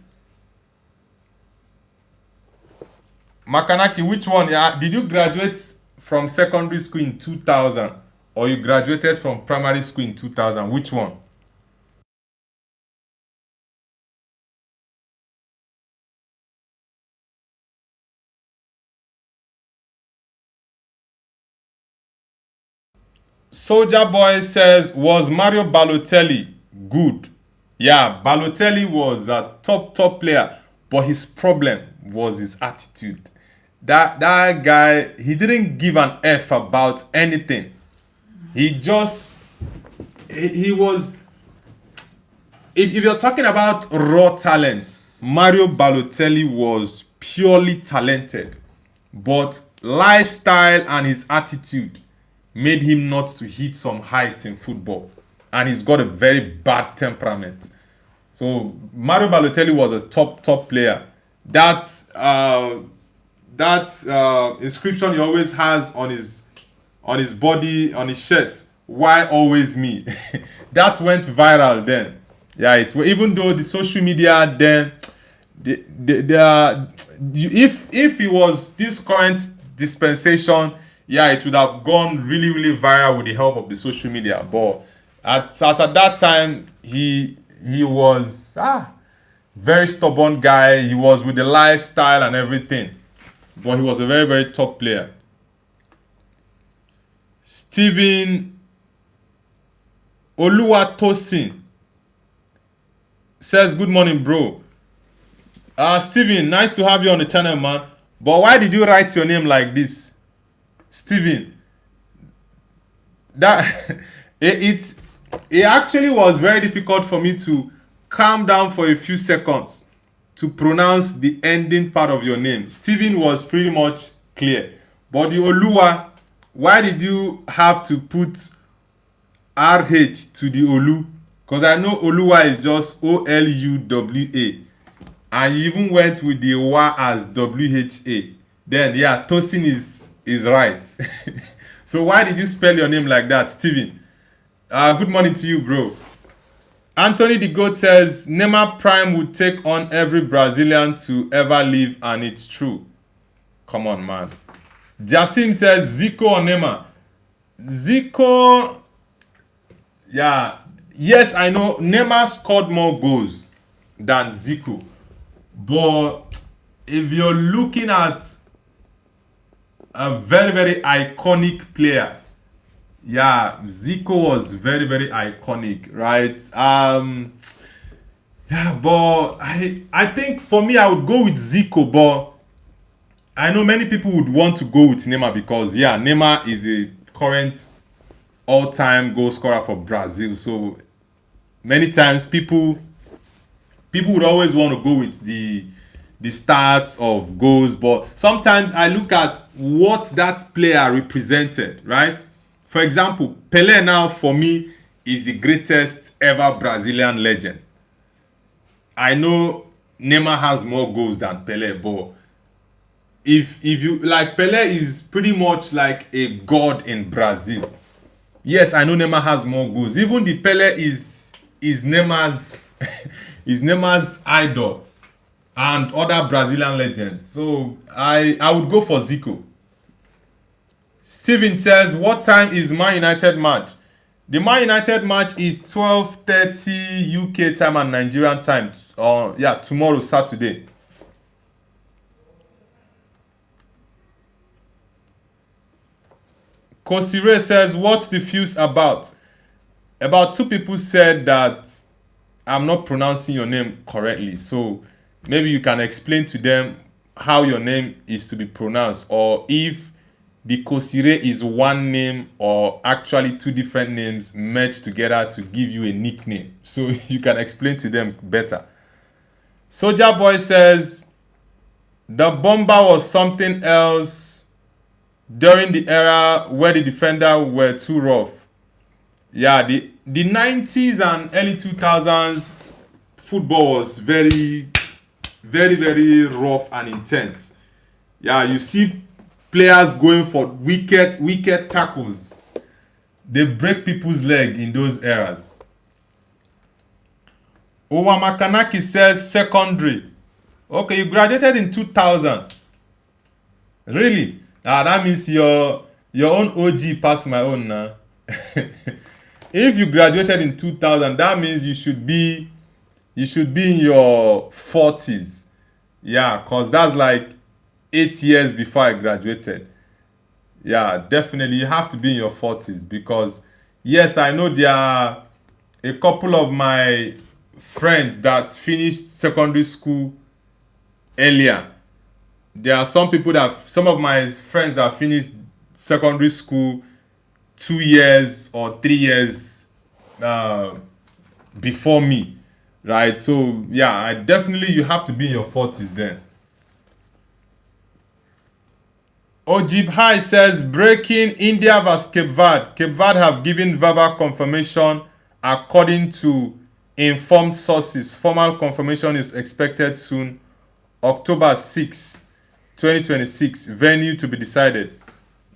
Makanaki, which one? Did you graduate from secondary school in 2000 or you graduated from primary school in 2000? Which one? Soldier Boy says, was Mario Balotelli good? Yeah, Balotelli was a top player, but his problem was his attitude. That guy, he didn't give an F about anything. He was, if you're talking about raw talent, Mario Balotelli was purely talented, but lifestyle and his attitude made him not to hit some heights in football, and he's got a very bad temperament. So Mario Balotelli was a top player. That inscription he always has on his body, on his shirt, why always me? That went viral then. Yeah, even though the social media then, if it was this current dispensation, yeah, it would have gone really viral with the help of the social media. But at that time, he was very stubborn guy. He was with the lifestyle and everything, but he was a very top player. Stephen Oluwatosin says, good morning, bro. Stephen, nice to have you on the channel, man. But why did you write your name like this? Stephen, that it actually was very difficult for me to calm down for a few seconds to pronounce the ending part of your name. Stephen was pretty much clear, but the Oluwa, why did you have to put RH to the Olu? Because I know Oluwa is just Oluwa, and you even went with the Wa as WHA. Then yeah, Tosin is right. So why did you spell your name like that, Steven? Good morning to you, bro. Anthony the Goat says, Neymar Prime would take on every Brazilian to ever live, and it's true. Come on, man. Jasim says, Zico or Neymar? Zico, yeah, yes, I know Neymar scored more goals than Zico, but if you're looking at a very, very iconic player, yeah, Zico was very, very iconic, right? Yeah, but I think for me I would go with Zico, but I know many people would want to go with Neymar because yeah, Neymar is the current all-time goal scorer for Brazil. So many times people would always want to go with the stats of goals, but sometimes I look at what that player represented, right? For example, Pele now for me is the greatest ever Brazilian legend. I know Neymar has more goals than Pele, but if you like, Pele is pretty much like a god in Brazil. Yes, I know Neymar has more goals. Even the Pele is Neymar's is Neymar's idol and other Brazilian legends. So I would go for Zico. Steven says, "What time is Man United match?" The Man United match is 12:30 UK time and Nigerian time. Yeah, tomorrow Saturday. Kosire says, "What's the fuse about?" About two people said that I'm not pronouncing your name correctly. So maybe you can explain to them how your name is to be pronounced, or if the Kosire is one name or actually two different names merged together to give you a nickname. So you can explain to them better. Soldier Boy says the bomber was something else during the era where the defender were too rough. Yeah, the 90s and early 2000s football was very, very, very rough and intense. Yeah, you see players going for wicked tackles. They break people's leg in those eras. Owamakanaki says secondary. Okay, you graduated in 2000. Really? Ah, that means your own OG passed my own now. If you graduated in 2000, that means you should be in your 40s. Yeah, cause that's like 8 years before I graduated. Yeah, definitely you have to be in your 40s because yes, I know there are a couple of my friends that finished secondary school earlier. There are some of my friends that finished secondary school 2 years or 3 years uh, before me, right? So yeah, I definitely you have to be in your 40s then. Ojib High says breaking India vs Cape Verde. Cape Verde have given verbal confirmation according to informed sources. Formal confirmation is expected soon. October 6, 2026. Venue to be decided.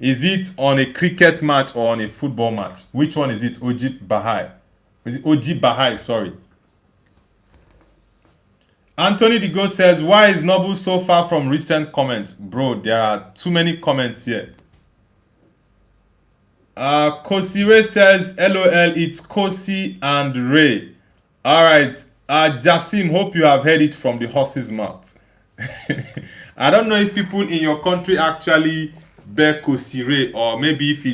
Is it on a cricket match or on a football match? Which one is it? Ojib Bahai. Is it Ojib Bahai? Sorry. Anthony Digo says, why is Noble so far from recent comments? Bro, there are too many comments here. Kosire says, LOL, it's Kosi and Ray. Alright. Jasim, hope you have heard it from the horse's mouth. I don't know if people in your country actually bear Kosire, or maybe if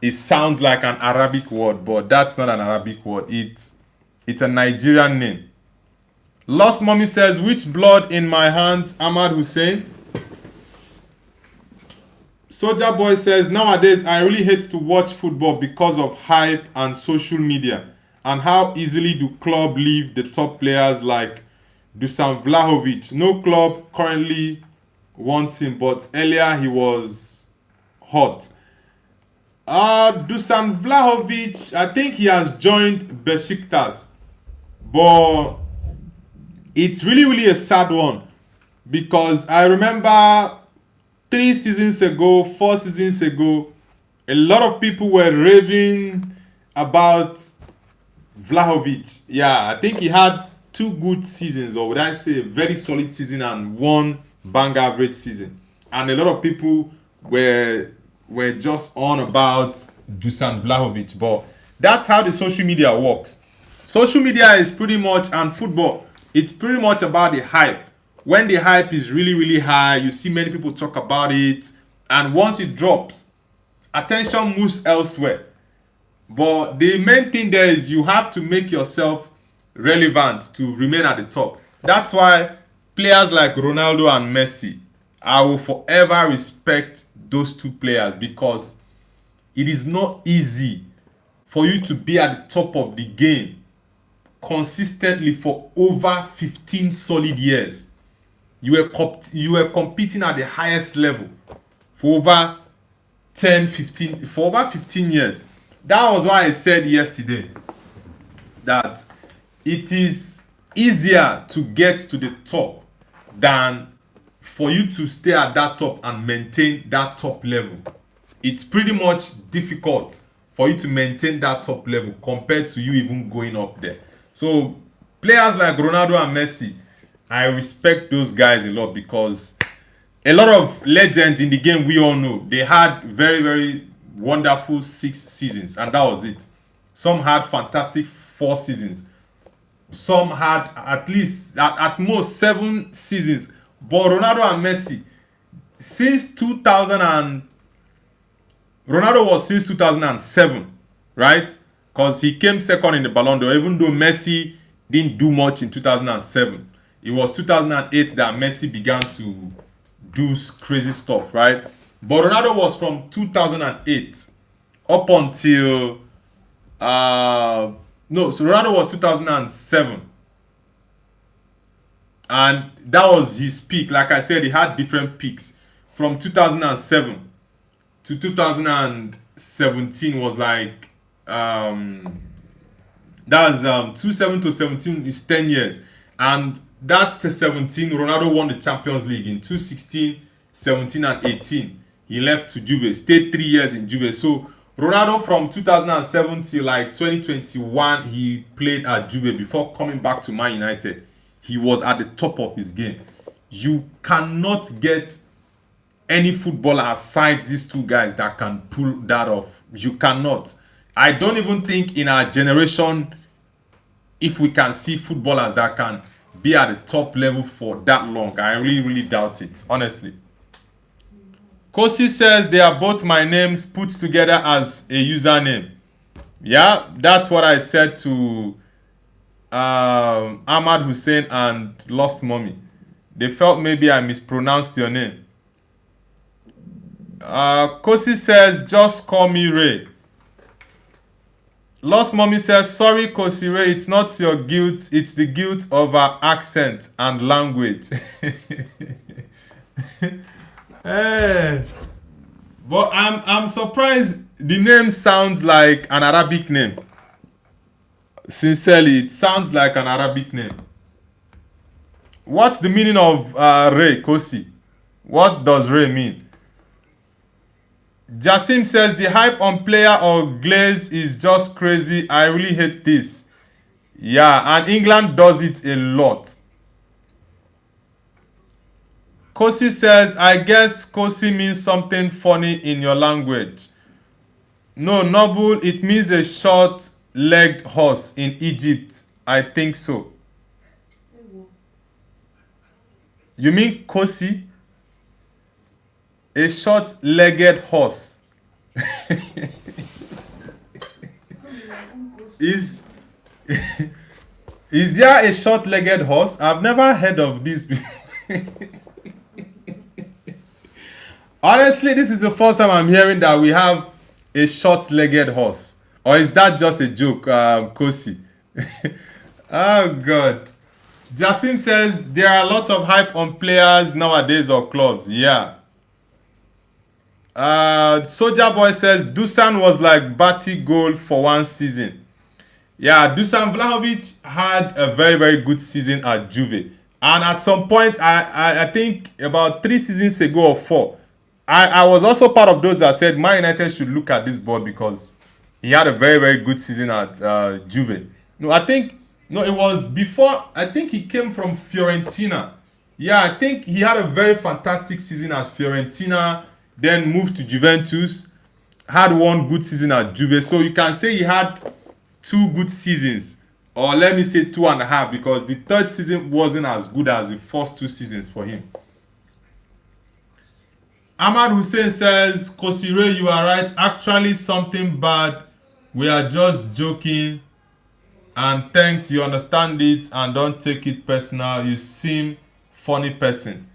it sounds like an Arabic word, but that's not an Arabic word. It's a Nigerian name. Lost Mommy says, which blood in my hands? Ahmad Hussein. Soldier Boy says, nowadays I really hate to watch football because of hype and social media and how easily do club leave the top players like Dusan Vlahovic. No club currently wants him, but earlier he was hot. Dusan Vlahovic, I think he has joined Besiktas, but it's really, really a sad one because I remember 3 seasons ago, 4 seasons ago, a lot of people were raving about Vlahovic. Yeah, I think he had 2 good seasons, or would I say a very solid season and 1 bang average season. And a lot of people were just on about Dusan Vlahovic, but that's how the social media works. social media is pretty much, and football, it's pretty much about the hype. When the hype is really, really high, you see many people talk about it, and once it drops, attention moves elsewhere. But the main thing there is you have to make yourself relevant to remain at the top. That's why players like Ronaldo and Messi, I will forever respect those two players, because it is not easy for you to be at the top of the game consistently for over 15 solid years. You were competing at the highest level for over 15 years. That was why I said yesterday that it is easier to get to the top than for you to stay at that top and maintain that top level. It's pretty much difficult for you to maintain that top level compared to you even going up there. So players like Ronaldo and Messi, I respect those guys a lot, because a lot of legends in the game, we all know, they had very, very wonderful 6 seasons, and that was it. Some had fantastic 4 seasons. Some had at most 7 seasons. But Ronaldo and Messi, since 2000 and Ronaldo was since 2007, right? Because he came second in the Ballon d'Or, even though Messi didn't do much in 2007. It was 2008 that Messi began to do crazy stuff, right? But Ronaldo was from 2008 up until so Ronaldo was 2007, and that was his peak. Like I said, he had different peaks. From 2007 to 2017 was like that's 27 to 17 is 10 years, and that 17 Ronaldo won the Champions League. In 2016, 17 and 18 he left to Juve, stayed 3 years in Juve. So Ronaldo from 2007 till like 2021 he played at Juve before coming back to Man United. He was at the top of his game. You cannot get any footballer aside these two guys that can pull that off. You cannot. I don't even think in our generation, if we can see footballers that can be at the top level for that long. I really, really doubt it, honestly. Kosi says they are both my names put together as a username. Yeah, that's what I said to Ahmad Hussein and Lost Mommy. They felt maybe I mispronounced your name. Kosi says, just call me Ray. Lost Mommy says, sorry Kosi Ray, it's not your guilt, it's the guilt of our accent and language. Hey. But I'm surprised the name sounds like an Arabic name. Sincerely, it sounds like an Arabic name. What's the meaning of Ray, Kosi? What does Ray mean? Jasim says the hype on player or glaze is just crazy. I really hate this. Yeah, and England does it a lot. Kosi says, I guess Kosi means something funny in your language. No, Noble, it means a short-legged horse in Egypt. I think so. You mean Kosi? A short-legged horse. Is there a short-legged horse? I've never heard of this before. Honestly, this is the first time I'm hearing that we have a short-legged horse. Or is that just a joke, Kosi? Oh, God. Jasim says there are lots of hype on players nowadays or clubs. Yeah. Soldier Boy says Dusan was like Batty goal for one season. Yeah, Dusan Vlahovic had a very, very good season at Juve. And at some point, I think about 3 seasons ago or 4, I was also part of those that said Man United should look at this boy because he had a very, very good season at Juve. No, it was before. I think he came from Fiorentina. Yeah, I think he had a very fantastic season at Fiorentina, then moved to Juventus, had one good season at Juve. So you can say he had 2 good seasons Or let me say 2.5, because the third season wasn't as good as the first 2 seasons for him. Ahmad Hussein says, Kosire, you are right. Actually, something bad. We are just joking. And thanks, you understand it and don't take it personal. You seem funny person.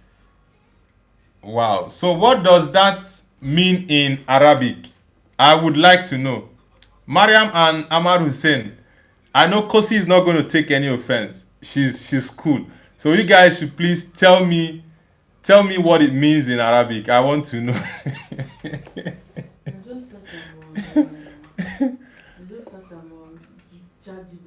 Wow. So what does that mean in Arabic? I would like to know. Mariam and Ahmad Hussein, I know Kosi is not going to take any offense. She's cool. So you guys should please tell me what it means in Arabic. I want to know. I just search about ChatGPT.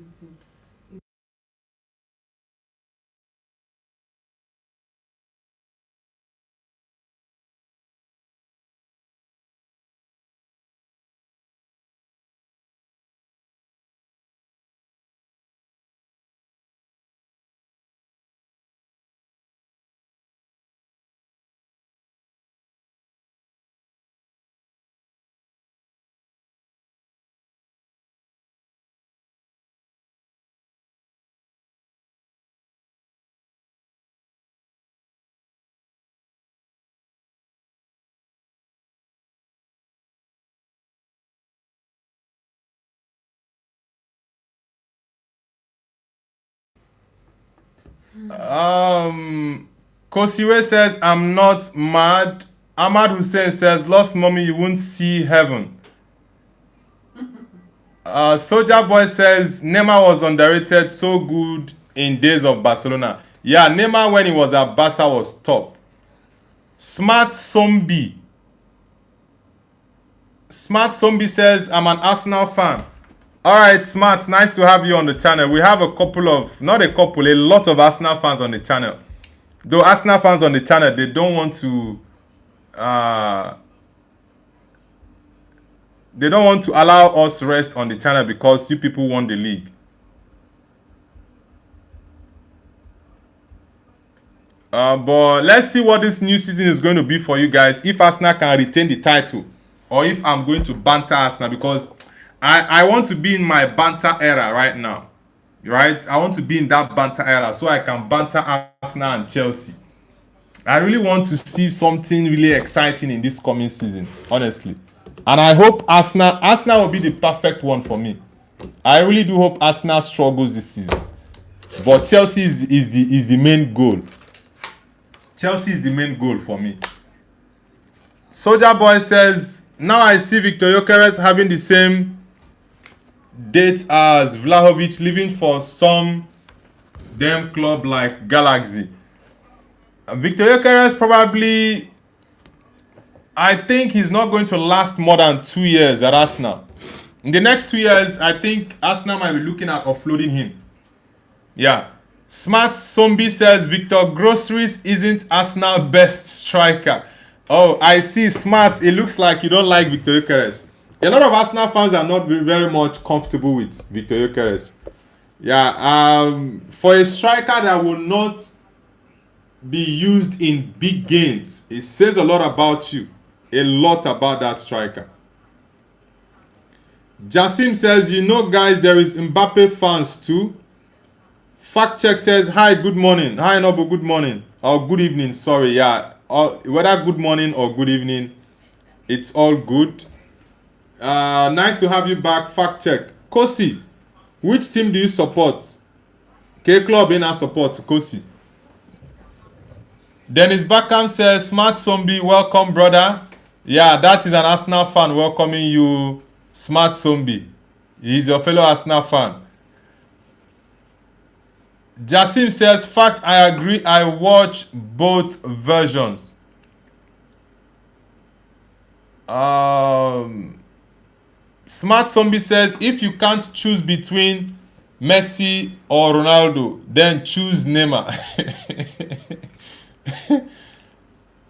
Kosire says, I'm not mad. Ahmad Hussein says, lost mommy, you won't see heaven. Soldier Boy says, Neymar was underrated, so good in days of Barcelona. Yeah, Neymar when he was at Barca was top. Smart Zombie says, I'm an Arsenal fan. Alright, Smart, nice to have you on the channel. We have a lot of Arsenal fans on the channel. Though Arsenal fans on the channel, they don't want to allow us rest on the channel because you people won the league. But let's see what this new season is going to be for you guys. If Arsenal can retain the title, or if I'm going to banter Arsenal, because I want to be in my banter era right now. Right? I want to be in that banter era so I can banter Arsenal and Chelsea. I really want to see something really exciting in this coming season, honestly. And I hope Arsenal will be the perfect one for me. I really do hope Arsenal struggles this season. But Chelsea is the main goal. Chelsea is the main goal for me. Soldier Boy says, now I see Victor Gyökeres having the same date as Vlahovic, leaving for some damn club like Galaxy. Victor Gyökeres probably, I think he's not going to last more than 2 years at Arsenal. In the next 2 years, I think Arsenal might be looking at offloading him. Yeah. Smart Zombie says Victor Groceries isn't Arsenal best striker. Oh, I see. Smart, it looks like you don't like Victor Gyökeres. A lot of Arsenal fans are not very much comfortable with Victor Gyökeres. Yeah, for a striker that will not be used in big games, it says a lot about you. A lot about that striker. Jasim says, you know guys, there is Mbappe fans too. Fact check says, hi, good morning. Hi, Nobu, good morning. Or good evening, sorry, yeah. Whether good morning or good evening, it's all good. Nice to have you back. Fact check. Kosi, which team do you support? K Club in our support, Kosi. Dennis Beckham says, Smart Zombie, welcome, brother. Yeah, that is an Arsenal fan welcoming you, Smart Zombie. He's your fellow Arsenal fan. Jasim says, fact, I agree. I watch both versions. Smart Zombie says, if you can't choose between Messi or Ronaldo, then choose Neymar.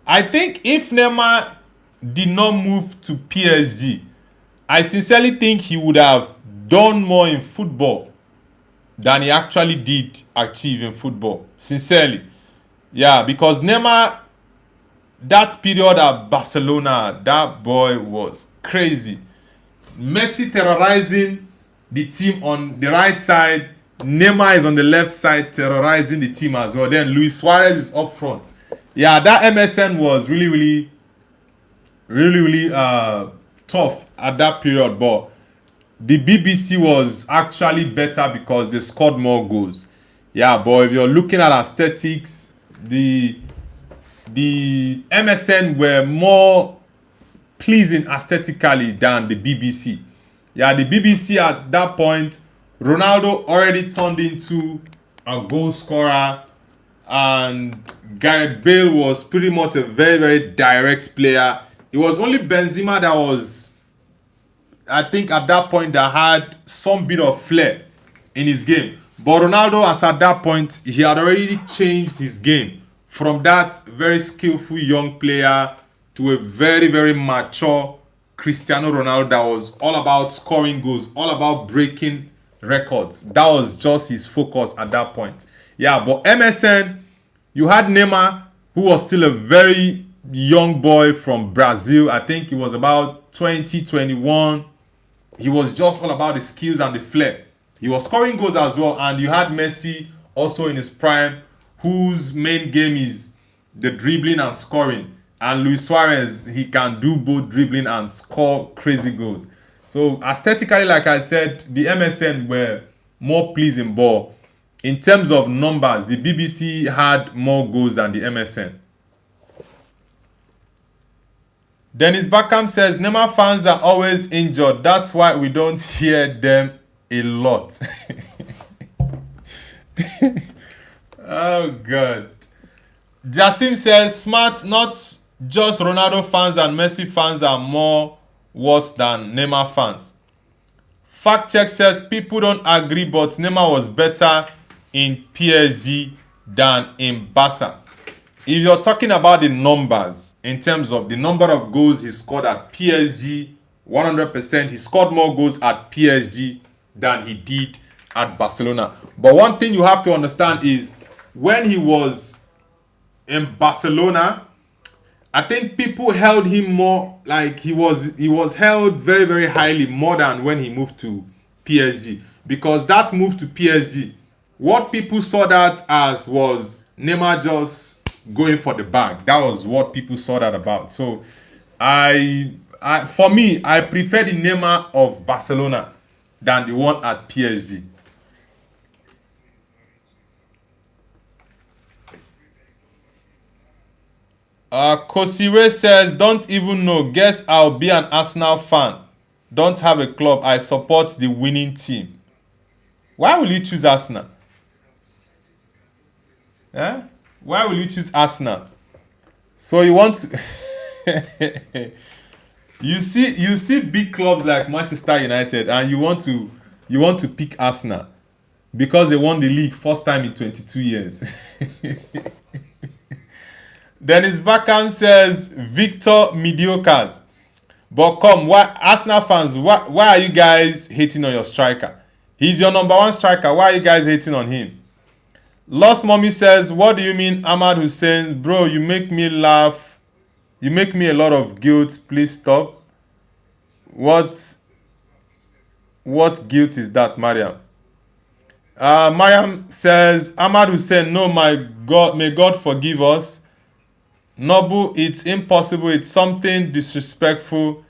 I think if Neymar did not move to PSG, I sincerely think he would have done more in football than he actually did achieve in football. Sincerely. Yeah, because Neymar, that period at Barcelona, that boy was crazy. Messi terrorizing the team on the right side, Neymar is on the left side terrorizing the team as well. Then Luis Suarez is up front. Yeah, that MSN was really tough at that period, but the BBC was actually better because they scored more goals. Yeah, but if you're looking at aesthetics, the MSN were more pleasing aesthetically than the BBC. Yeah, the BBC at that point, Ronaldo already turned into a goal scorer, and Gareth Bale was pretty much a very direct player. It was only Benzema that was, I think, at that point that had some bit of flair in his game. But Ronaldo, as at that point, he had already changed his game from that very skillful young player to a very mature Cristiano Ronaldo that was all about scoring goals, all about breaking records. That was just his focus at that point. Yeah, but MSN, you had Neymar, who was still a very young boy from Brazil. I think he was about 20, 21. He was just all about the skills and the flair. He was scoring goals as well. And you had Messi also in his prime, whose main game is the dribbling and scoring. And Luis Suarez, he can do both dribbling and score crazy goals. So aesthetically, like I said, the MSN were more pleasing, but in terms of numbers, the BBC had more goals than the MSN. Dennis Beckham says, Neymar fans are always injured. That's why we don't hear them a lot. Oh, God. Jassim says, smart, not just Ronaldo fans and Messi fans are more worse than Neymar fans. Fact check says, people don't agree, but Neymar was better in PSG than in Barca. If you're talking about the numbers, in terms of the number of goals he scored at PSG, 100%, he scored more goals at PSG than he did at Barcelona. But one thing you have to understand is when he was in Barcelona, I think people held him more, like he was held very highly, more than when he moved to PSG. Because that move to PSG, what people saw that as was Neymar just going for the bag. That was what people saw that about. So for me, I prefer the Neymar of Barcelona than the one at PSG. Kosire says, don't even know. Guess I'll be an Arsenal fan. Don't have a club. I support the winning team. Why will you choose Arsenal? Eh? Why will you choose Arsenal? So you want to you see big clubs like Manchester United and you want to pick Arsenal because they won the league first time in 22 years. Dennis Beckham says Victor mediocres. But come, why Arsenal fans, why are you guys hating on your striker? He's your number one striker. Why are you guys hating on him? Lost Mommy says, what do you mean, Ahmad Hussein? Bro, you make me laugh. You make me a lot of guilt. Please stop. What guilt is that, Mariam? Mariam says, Ahmad Hussein, no, my God, may God forgive us. Nobu, it's impossible. It's something disrespectful.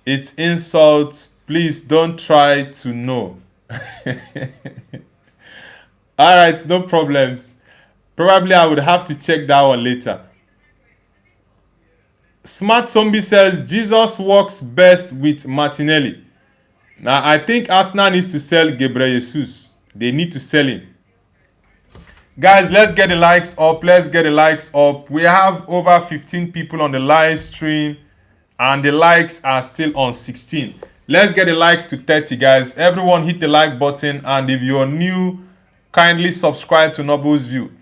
It's insult. Please don't try to know. Alright, no problems. Probably I would have to check that one later. Smart Zombie says Jesus works best with Martinelli. Now I think Arsenal needs to sell Gebreyesus. They need to sell him. Guys, let's get the likes up. Let's get the likes up. We have over 15 people on the live stream and the likes are still on 16. Let's get the likes to 30, guys. Everyone hit the like button, and if you're new, kindly subscribe to Nobu's View.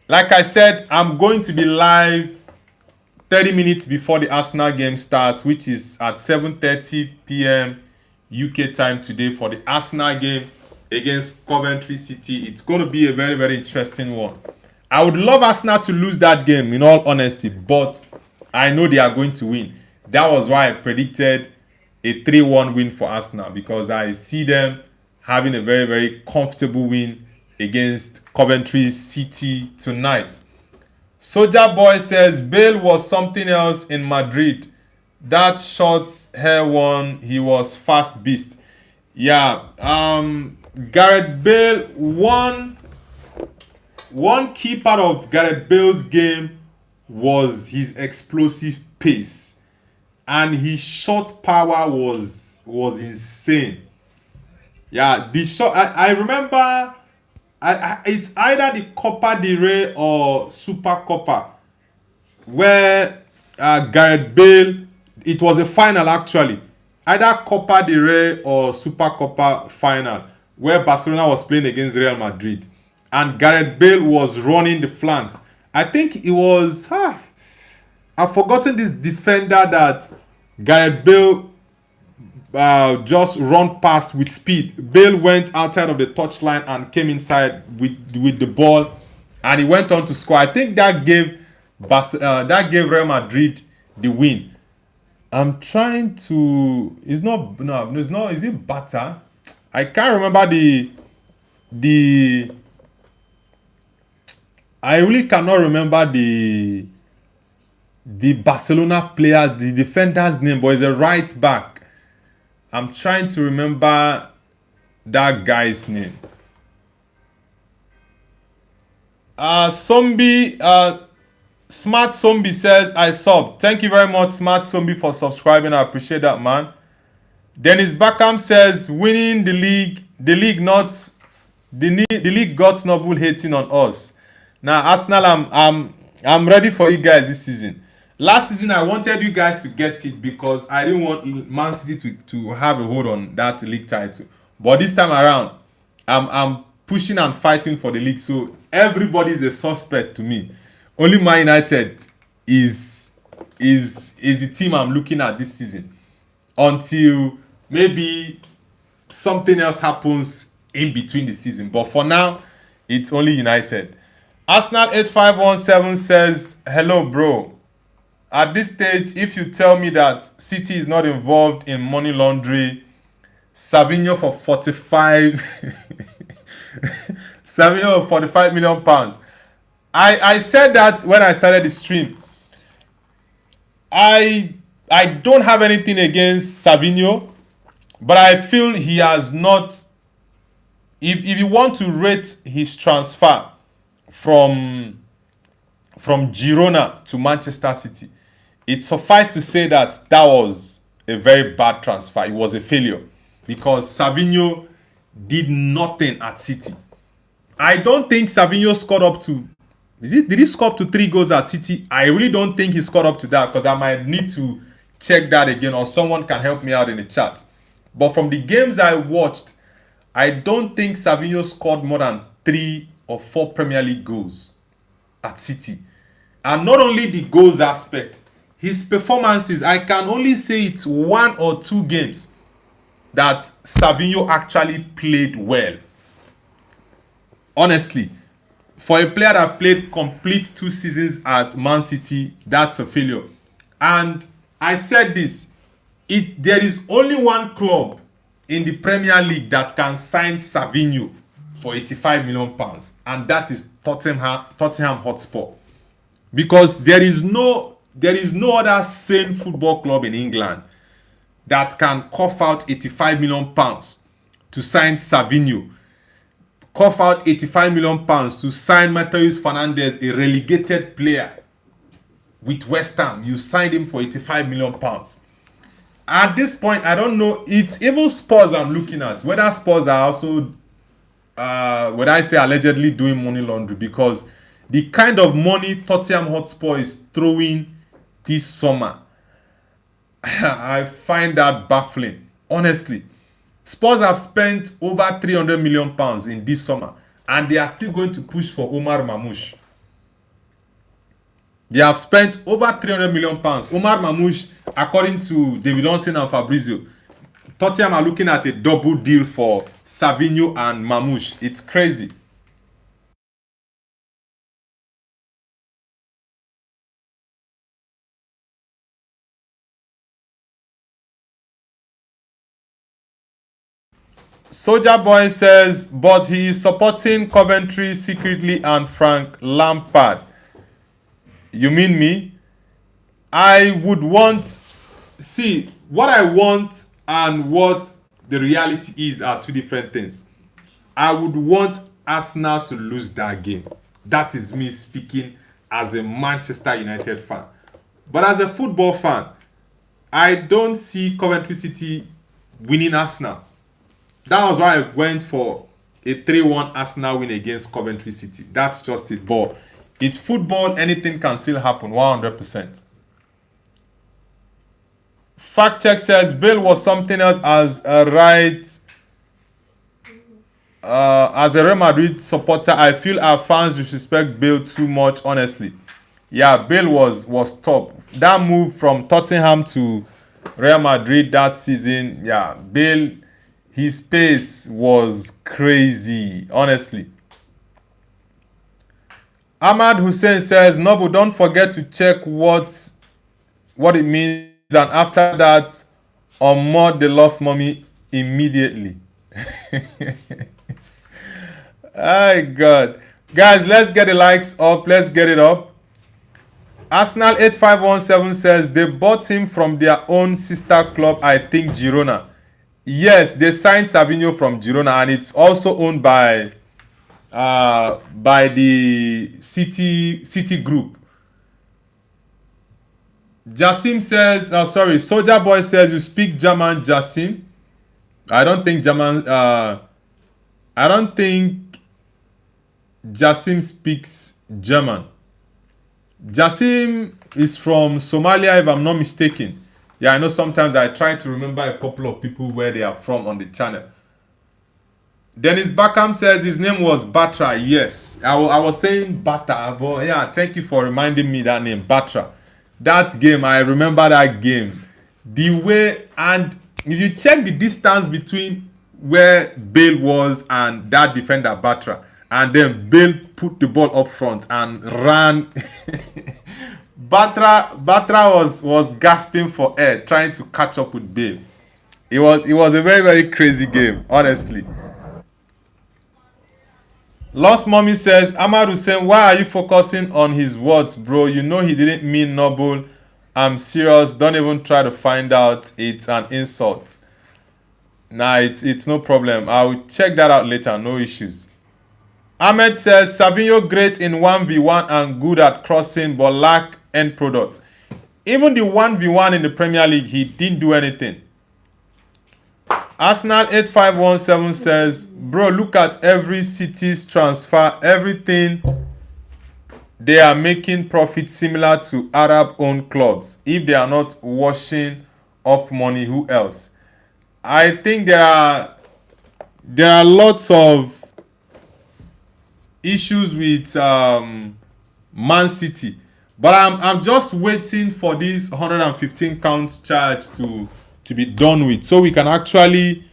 Like I said, I'm going to be live 30 minutes before the Arsenal game starts, which is at 7:30 p.m. UK time today for the Arsenal game against Coventry City. It's going to be a very interesting one. I would love Arsenal to lose that game, in all honesty, but I know they are going to win. That was why I predicted a 3-1 win for Arsenal, because I see them having a very comfortable win against Coventry City tonight. Soldier Boy says Bale was something else in Madrid. That short hair one, he was fast beast. Yeah, Gareth Bale, one key part of Gareth Bale's game was his explosive pace, and his shot power was insane. Yeah, the shot. I remember. It's either the Copa del Rey or Super Copa where Gareth Bale. It was a final actually, either Copa del Rey or Super Copa final where Barcelona was playing against Real Madrid, and Gareth Bale was running the flanks. I think it was. I've forgotten this defender that Gareth Bale just run past with speed. Bale went outside of the touchline and came inside with the ball, and he went on to score. I think that gave Real Madrid the win. I'm trying to. It's not. No, it's not. Is it Bata? I can't remember the. I really cannot remember the Barcelona player, the defender's name, but it's a right back. I'm trying to remember that guy's name. Smart Zombie says I sub. Thank you very much, Smart Zombie, for subscribing. I appreciate that, man. Dennis Beckham says winning the league got snowball hating on us. Now Arsenal, I'm ready for you guys this season. Last season I wanted you guys to get it because I didn't want Man City to have a hold on that league title. But this time around, I'm pushing and fighting for the league. So everybody is a suspect to me. Only Man United is the team I'm looking at this season. Until maybe something else happens in between the season. But for now, it's only United. Arsenal 8517 says, hello bro. At this stage, if you tell me that City is not involved in money laundering, Savinho for 45 Savinho for 45 million pounds. I said that when I started the stream. I don't have anything against Savinho, but I feel he has not. If you want to rate his transfer from Girona to Manchester City, it suffices to say that was a very bad transfer. It was a failure because Savinho did nothing at City. I don't think Savinho scored up to. Did he score up to 3 goals at City? I really don't think he scored up to that because I might need to check that again, or someone can help me out in the chat. But from the games I watched, I don't think Savinho scored more than 3 or 4 Premier League goals at City. And not only the goals aspect, his performances, I can only say it's 1 or 2 games that Savinho actually played well. Honestly, for a player that played complete 2 seasons at Man City, that's a failure. And I said this, there is only one club in the Premier League that can sign Savinho for 85 million pounds, and that is Tottenham Hotspur. Because there is no other sane football club in England that can cough out 85 million pounds to sign Savinho. Cough out 85 million pounds to sign Matheus Fernandes, a relegated player with West Ham. You signed him for 85 million pounds. At this point, I don't know. It's even Spurs I'm looking at. Whether Spurs are also, what I say, allegedly doing money laundry, because the kind of money Tottenham Hotspur is throwing this summer, I find that baffling. Honestly, Spurs have spent over 300 million pounds in this summer, and they are still going to push for Omar Mamouche. They have spent over 300 million pounds. Omar Mamouche, according to David Onsen and Fabrizio, Tottenham are looking at a double deal for Savinho and Mamouche. It's crazy. Soldier Boy says, but he is supporting Coventry secretly and Frank Lampard. You mean me? I would want... See, what I want and what the reality is are two different things. I would want Arsenal to lose that game. That is me speaking as a Manchester United fan. But as a football fan, I don't see Coventry City winning Arsenal. That was why I went for a 3-1 Arsenal win against Coventry City. That's just it. But it's football, anything can still happen, 100%. Fact check says Bale was something else as a Real Madrid supporter. I feel our fans disrespect Bale too much, honestly. Yeah, Bale was top. That move from Tottenham to Real Madrid that season, yeah, Bale, his pace was crazy, honestly. Ahmad Hussein says, Nobu, don't forget to check what it means, and after that, unmod the lost mommy immediately. My God. Guys, let's get the likes up. Let's get it up. Arsenal 8517 says they bought him from their own sister club, I think Girona. Yes, they signed Savinho from Girona, and it's also owned by the City Group. Jassim says, Soldier Boy says you speak German, Jassim. I don't think Jassim speaks German. Jassim is from Somalia, if I'm not mistaken. Yeah, I know sometimes I try to remember a couple of people where they are from on the channel. Dennis Backham says his name was Batra. Yes, I was saying Bata, but yeah, thank you for reminding me that name, Batra. That game, I remember that game. The way, and if you check the distance between where Bale was and that defender Batra, and then Bale put the ball up front and ran. Batra was gasping for air, trying to catch up with Bale. It was a very, very crazy game, honestly. Lost Mommy says, Ahmad Hussein, why are you focusing on his words, bro? You know he didn't mean noble. I'm serious. Don't even try to find out. It's an insult. Nah, it's no problem. I'll check that out later. No issues. Ahmed says, Savinho great in 1v1 and good at crossing but lack end product. Even the 1v1 in the Premier League, he didn't do anything. Arsenal 8517 says, bro, look at every city's transfer. Everything they are making profit similar to Arab-owned clubs. If they are not washing off money, who else? I think there are lots of issues with Man City, but I'm just waiting for this 115 count charge to be done with, so we can actually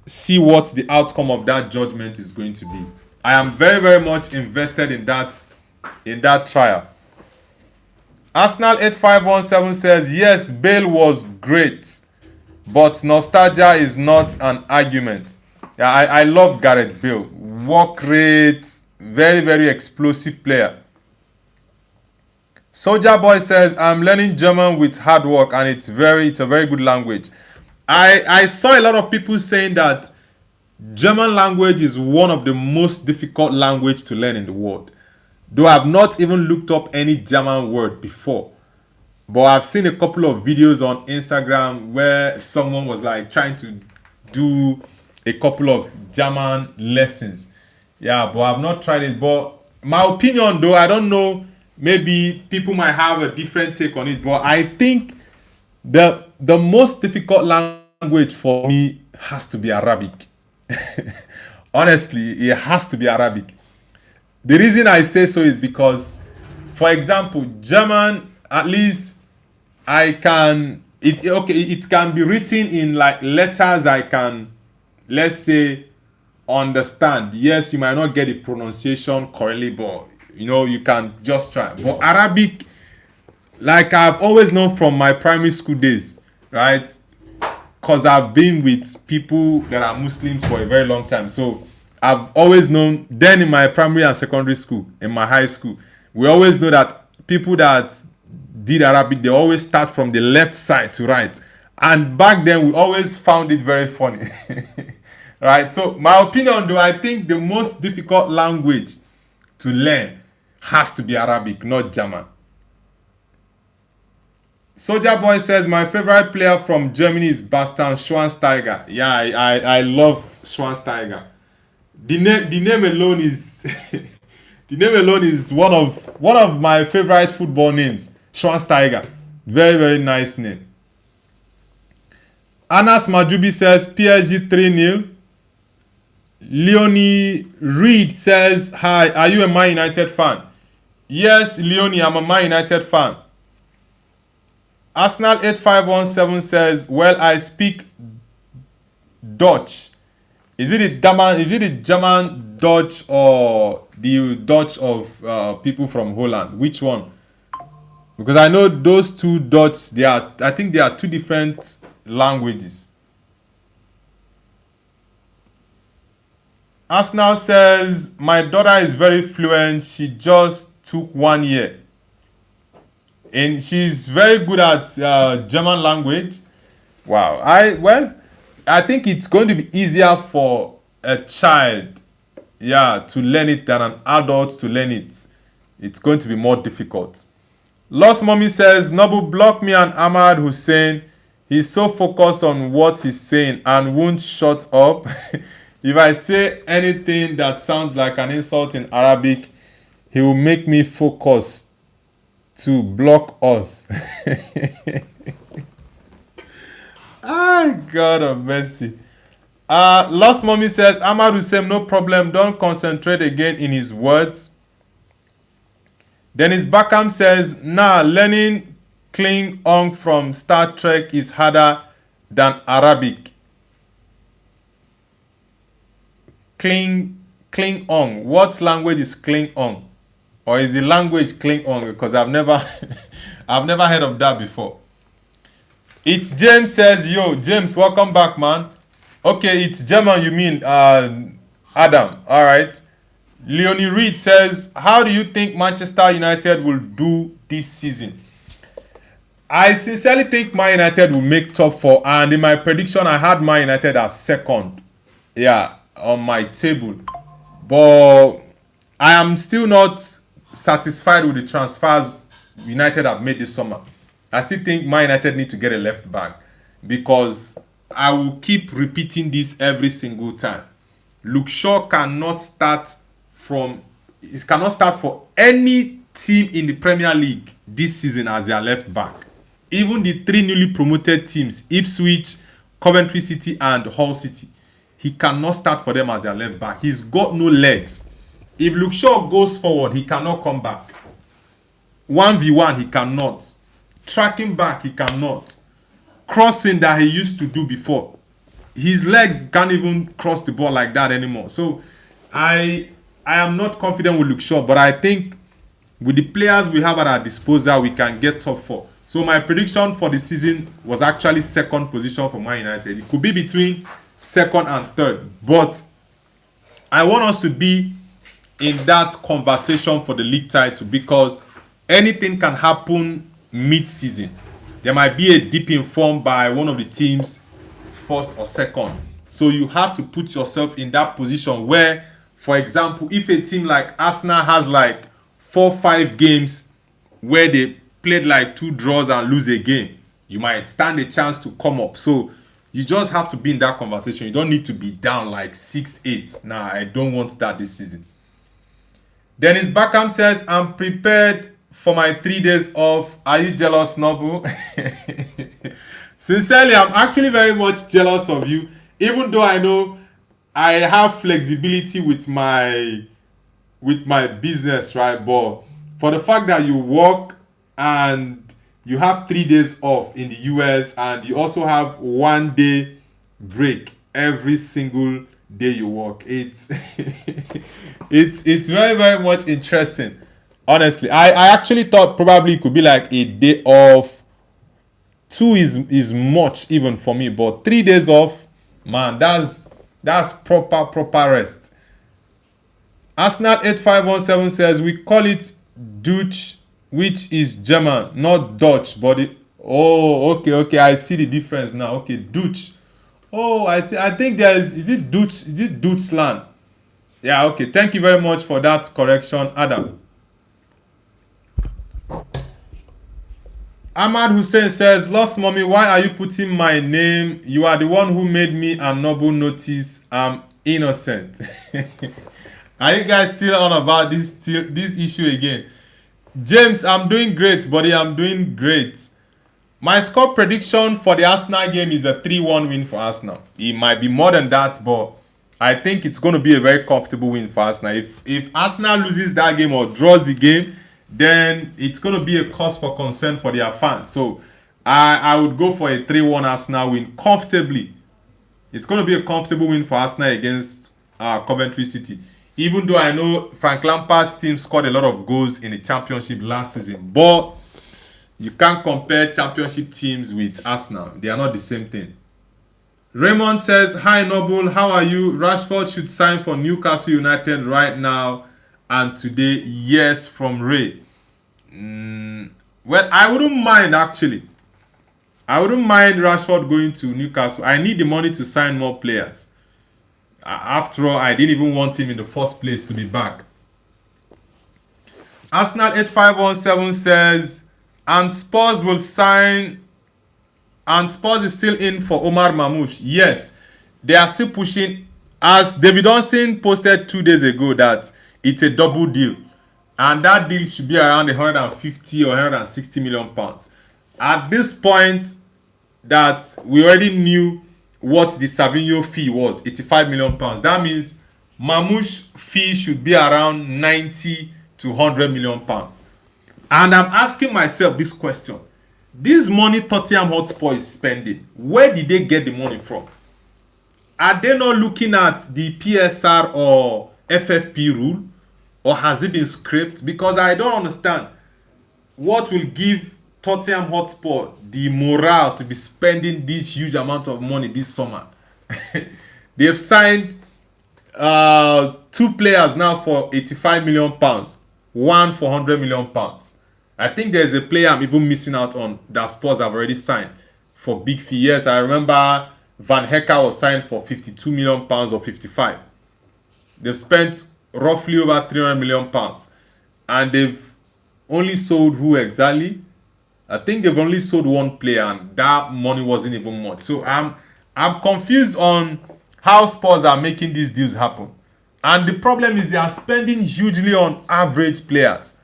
see what the outcome of that judgment is going to be. I am very, very much invested in that trial. Arsenal 8517 says, yes, Bale was great, but nostalgia is not an argument. Yeah, I love Gareth Bale. Work rate, very, very explosive player. Soldier Boy says, I'm learning German with hard work, and it's a very good language. I saw a lot of people saying that German language is one of the most difficult language to learn in the world. Though I've not even looked up any German word before. But I've seen a couple of videos on Instagram where someone was like trying to do a couple of German lessons. Yeah, but I've not tried it. But my opinion though, I don't know, maybe people might have a different take on it. But I think the most difficult language for me has to be Arabic. Honestly, it has to be Arabic. The reason I say so is because, for example, German, at least it can be written in like letters I can, let's say, understand. Yes, you might not get the pronunciation correctly, but you can just try. But Arabic, like I've always known from my primary school days, right? because I've been with people that are Muslims for a very long time. So I've always known, then in my primary and secondary school, in my high school, we always know that people that did Arabic, they always start from the left side to right. And back then, we always found it very funny. Right? So my opinion, though, I think the most difficult language to learn has to be Arabic, not German. Soldier Boy says, my favorite player from Germany is Bastian Schweinsteiger. Yeah, I love Schweinsteiger. The name alone is the name alone is one of my favorite football names. Schweinsteiger. Very, very nice name. Anas Majubi says PSG 3-0. Leonie Reed says, hi, are you a Man United fan? Yes, Leonie, I'm a Man United fan. Arsenal 8517 says, well, I speak Dutch. Is it the German Dutch or the Dutch of people from Holland? Which one? Because I know those two Dutch, I think they are two different languages. Arsenal says, my daughter is very fluent. She just took 1 year. And she's very good at German language. Wow. I think it's going to be easier for a child, to learn it than an adult to learn it. It's going to be more difficult. Lost Mommy says, Noble, block me and Ahmad Hussein. He's so focused on what he's saying and won't shut up. If I say anything that sounds like an insult in Arabic, he will make me focus to block us. God of mercy. Lost Mommy says, Ahmad Hussein, no problem. Don't concentrate again in his words. Dennis Bakam says, learning Klingon from Star Trek is harder than Arabic. Klingon. What language is Klingon? Or is the language Klingon? Because I've never heard of that before. It's James says, yo, James, welcome back, man. Okay, it's German, you mean, Adam. All right. Leonie Reed says, how do you think Manchester United will do this season? I sincerely think Man United will make top 4. And in my prediction, I had Man United as second. On my table. But I am still not satisfied with the transfers United have made this summer. I still think Man United need to get a left back. Because I will keep repeating this every single time. Luke Shaw cannot start for any team in the Premier League this season as their left back. Even the 3 newly promoted teams, Ipswich, Coventry City and Hull City, he cannot start for them as their left back. He's got no legs. If Luke Shaw goes forward, he cannot come back. 1v1, he cannot. Tracking back, he cannot. Crossing that he used to do before, his legs can't even cross the ball like that anymore. So I am not confident with Luke Shaw, but I think with the players we have at our disposal, we can get top 4. So my prediction for the season was actually second position for Man United. It could be between second and third, but I want us to be in that conversation for the league title because anything can happen mid-season. There might be a dip in form by one of the teams, first or second. So you have to put yourself in that position where, for example, if a team like Arsenal has like 4-5 games where they played like 2 draws and lose a game, you might stand a chance to come up. So you just have to be in that conversation. You don't need to be down like 6-8. Nah, I don't want that this season. Dennis Bakam says, I'm prepared for my 3 days off. Are you jealous, Nobu? Sincerely, I'm actually very much jealous of you. Even though I know I have flexibility with my business, right? But for the fact that you work and you have 3 days off in the US and you also have 1 day break every single day you work, it's it's very, very much interesting. Honestly, I actually thought probably it could be like a day off 2 is much even for me, but 3 days off, man, that's proper rest. Arsenal 8517 says we call it Dutch, which is German, not Dutch, but okay, I see the difference now. Okay, Dutch. Oh, I see. I think is it Dutch? Is it Deutschland? Yeah, okay. Thank you very much for that correction, Adam. Ahmad Hussein says, Lost Mommy, why are you putting my name? You are the one who made me and Noble notice I'm innocent. Are you guys still on about this issue again? James, I'm doing great, buddy. I'm doing great. My score prediction for the Arsenal game is a 3-1 win for Arsenal. It might be more than that, but I think it's going to be a very comfortable win for Arsenal. If Arsenal loses that game or draws the game, then it's going to be a cause for concern for their fans. So I would go for a 3-1 Arsenal win comfortably. It's going to be a comfortable win for Arsenal against Coventry City. Even though I know Frank Lampard's team scored a lot of goals in the championship last season, but you can't compare championship teams with Arsenal. They are not the same thing. Raymond says, Hi Noble, how are you? Rashford should sign for Newcastle United right now and today. Yes, from Ray. Well, I wouldn't mind actually. I wouldn't mind Rashford going to Newcastle. I need the money to sign more players. After all, I didn't even want him in the first place to be back. Arsenal 8517 says, and Spurs will sign, and Spurs is still in for Omar Mamouche. Yes, they are still pushing. As David Austin posted 2 days ago that it's a double deal. And that deal should be around 150 or 160 million pounds. At this point, that we already knew what the Savinho fee was, 85 million pounds. That means Mamouche fee should be around 90 to 100 million pounds. And I'm asking myself this question. This money Tottenham Hotspur is spending, where did they get the money from? Are they not looking at the PSR or FFP rule? Or has it been scraped? Because I don't understand what will give Tottenham Hotspur the morale to be spending this huge amount of money this summer. They've signed 2 players now for 85 million pounds, one for 100 million pounds. I think there's a player I'm even missing out on that Spurs have already signed for big fee. Yes, I remember Van Hecke was signed for 52 million pounds or 55. They've spent roughly over 300 million pounds, and they've only sold who exactly? I think they've only sold one player, and that money wasn't even much. So I'm confused on how Spurs are making these deals happen. And the problem is they are spending hugely on average players.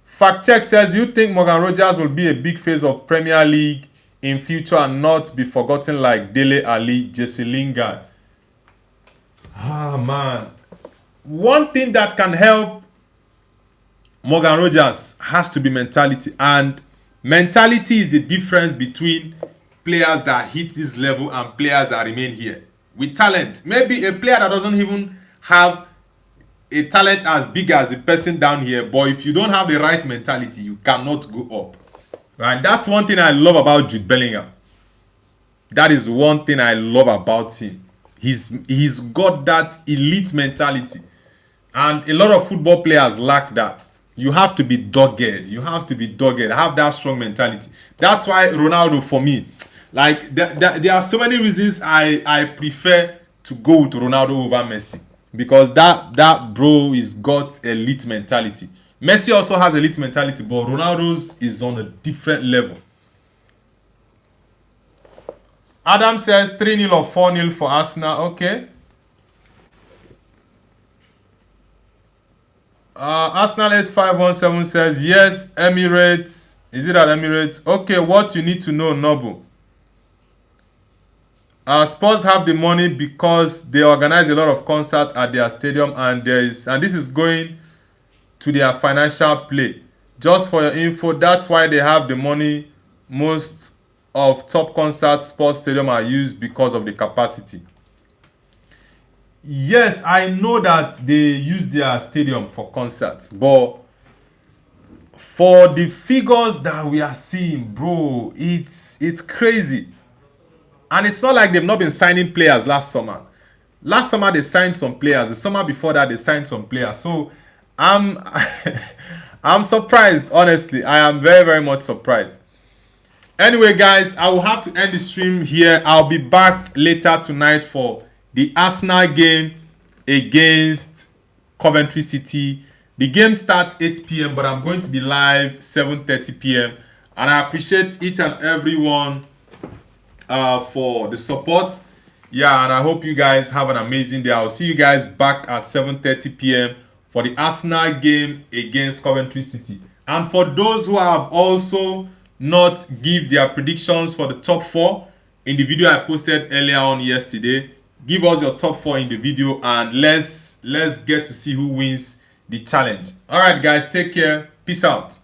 Fact Check says, you think Morgan Rogers will be a big face of Premier League in future and not be forgotten like Dele Alli, Jesse Lingard? Ah, man. One thing that can help Morgan Rogers has to be mentality. And mentality is the difference between players that hit this level and players that remain here. With talent, maybe a player that doesn't even have a talent as big as the person down here, but if you don't have the right mentality, you cannot go up. Right? That's one thing I love about Jude Bellingham. That is one thing I love about him. He's got that elite mentality. And a lot of football players lack that. You have to be dogged. You have to be dogged. Have that strong mentality. That's why Ronaldo, for me, like there are so many reasons I prefer to go with Ronaldo over Messi. Because that bro is got elite mentality. Messi also has elite mentality, but Ronaldo's is on a different level. Adam says 3-0 or 4-0 for Arsenal. Okay. Arsenal 8517 says, yes, Emirates. Is it at Emirates? Okay, what you need to know, Noble. Spurs have the money because they organize a lot of concerts at their stadium, and this is going to their financial play. Just for your info, that's why they have the money. Most of top concert sports stadium are used because of the capacity. Yes, I know that they use their stadium for concerts, but for the figures that we are seeing, bro, it's crazy. And it's not like they've not been signing players last summer. Last summer they signed some players. The summer before that they signed some players. So I'm I'm surprised, honestly. I am very, very much surprised. Anyway, guys, I will have to end the stream here. I'll be back later tonight for the Arsenal game against Coventry City. The game starts 8 p.m. but I'm going to be live 7:30 p.m. And I appreciate each and everyone for the support. Yeah, and I hope you guys have an amazing day. I'll see you guys back at 7:30 p.m. for the Arsenal game against Coventry City. And for those who have also not give their predictions for the top 4 in the video I posted earlier on yesterday, give us your top 4 in the video and let's get to see who wins the challenge. All right, guys, take care. Peace out.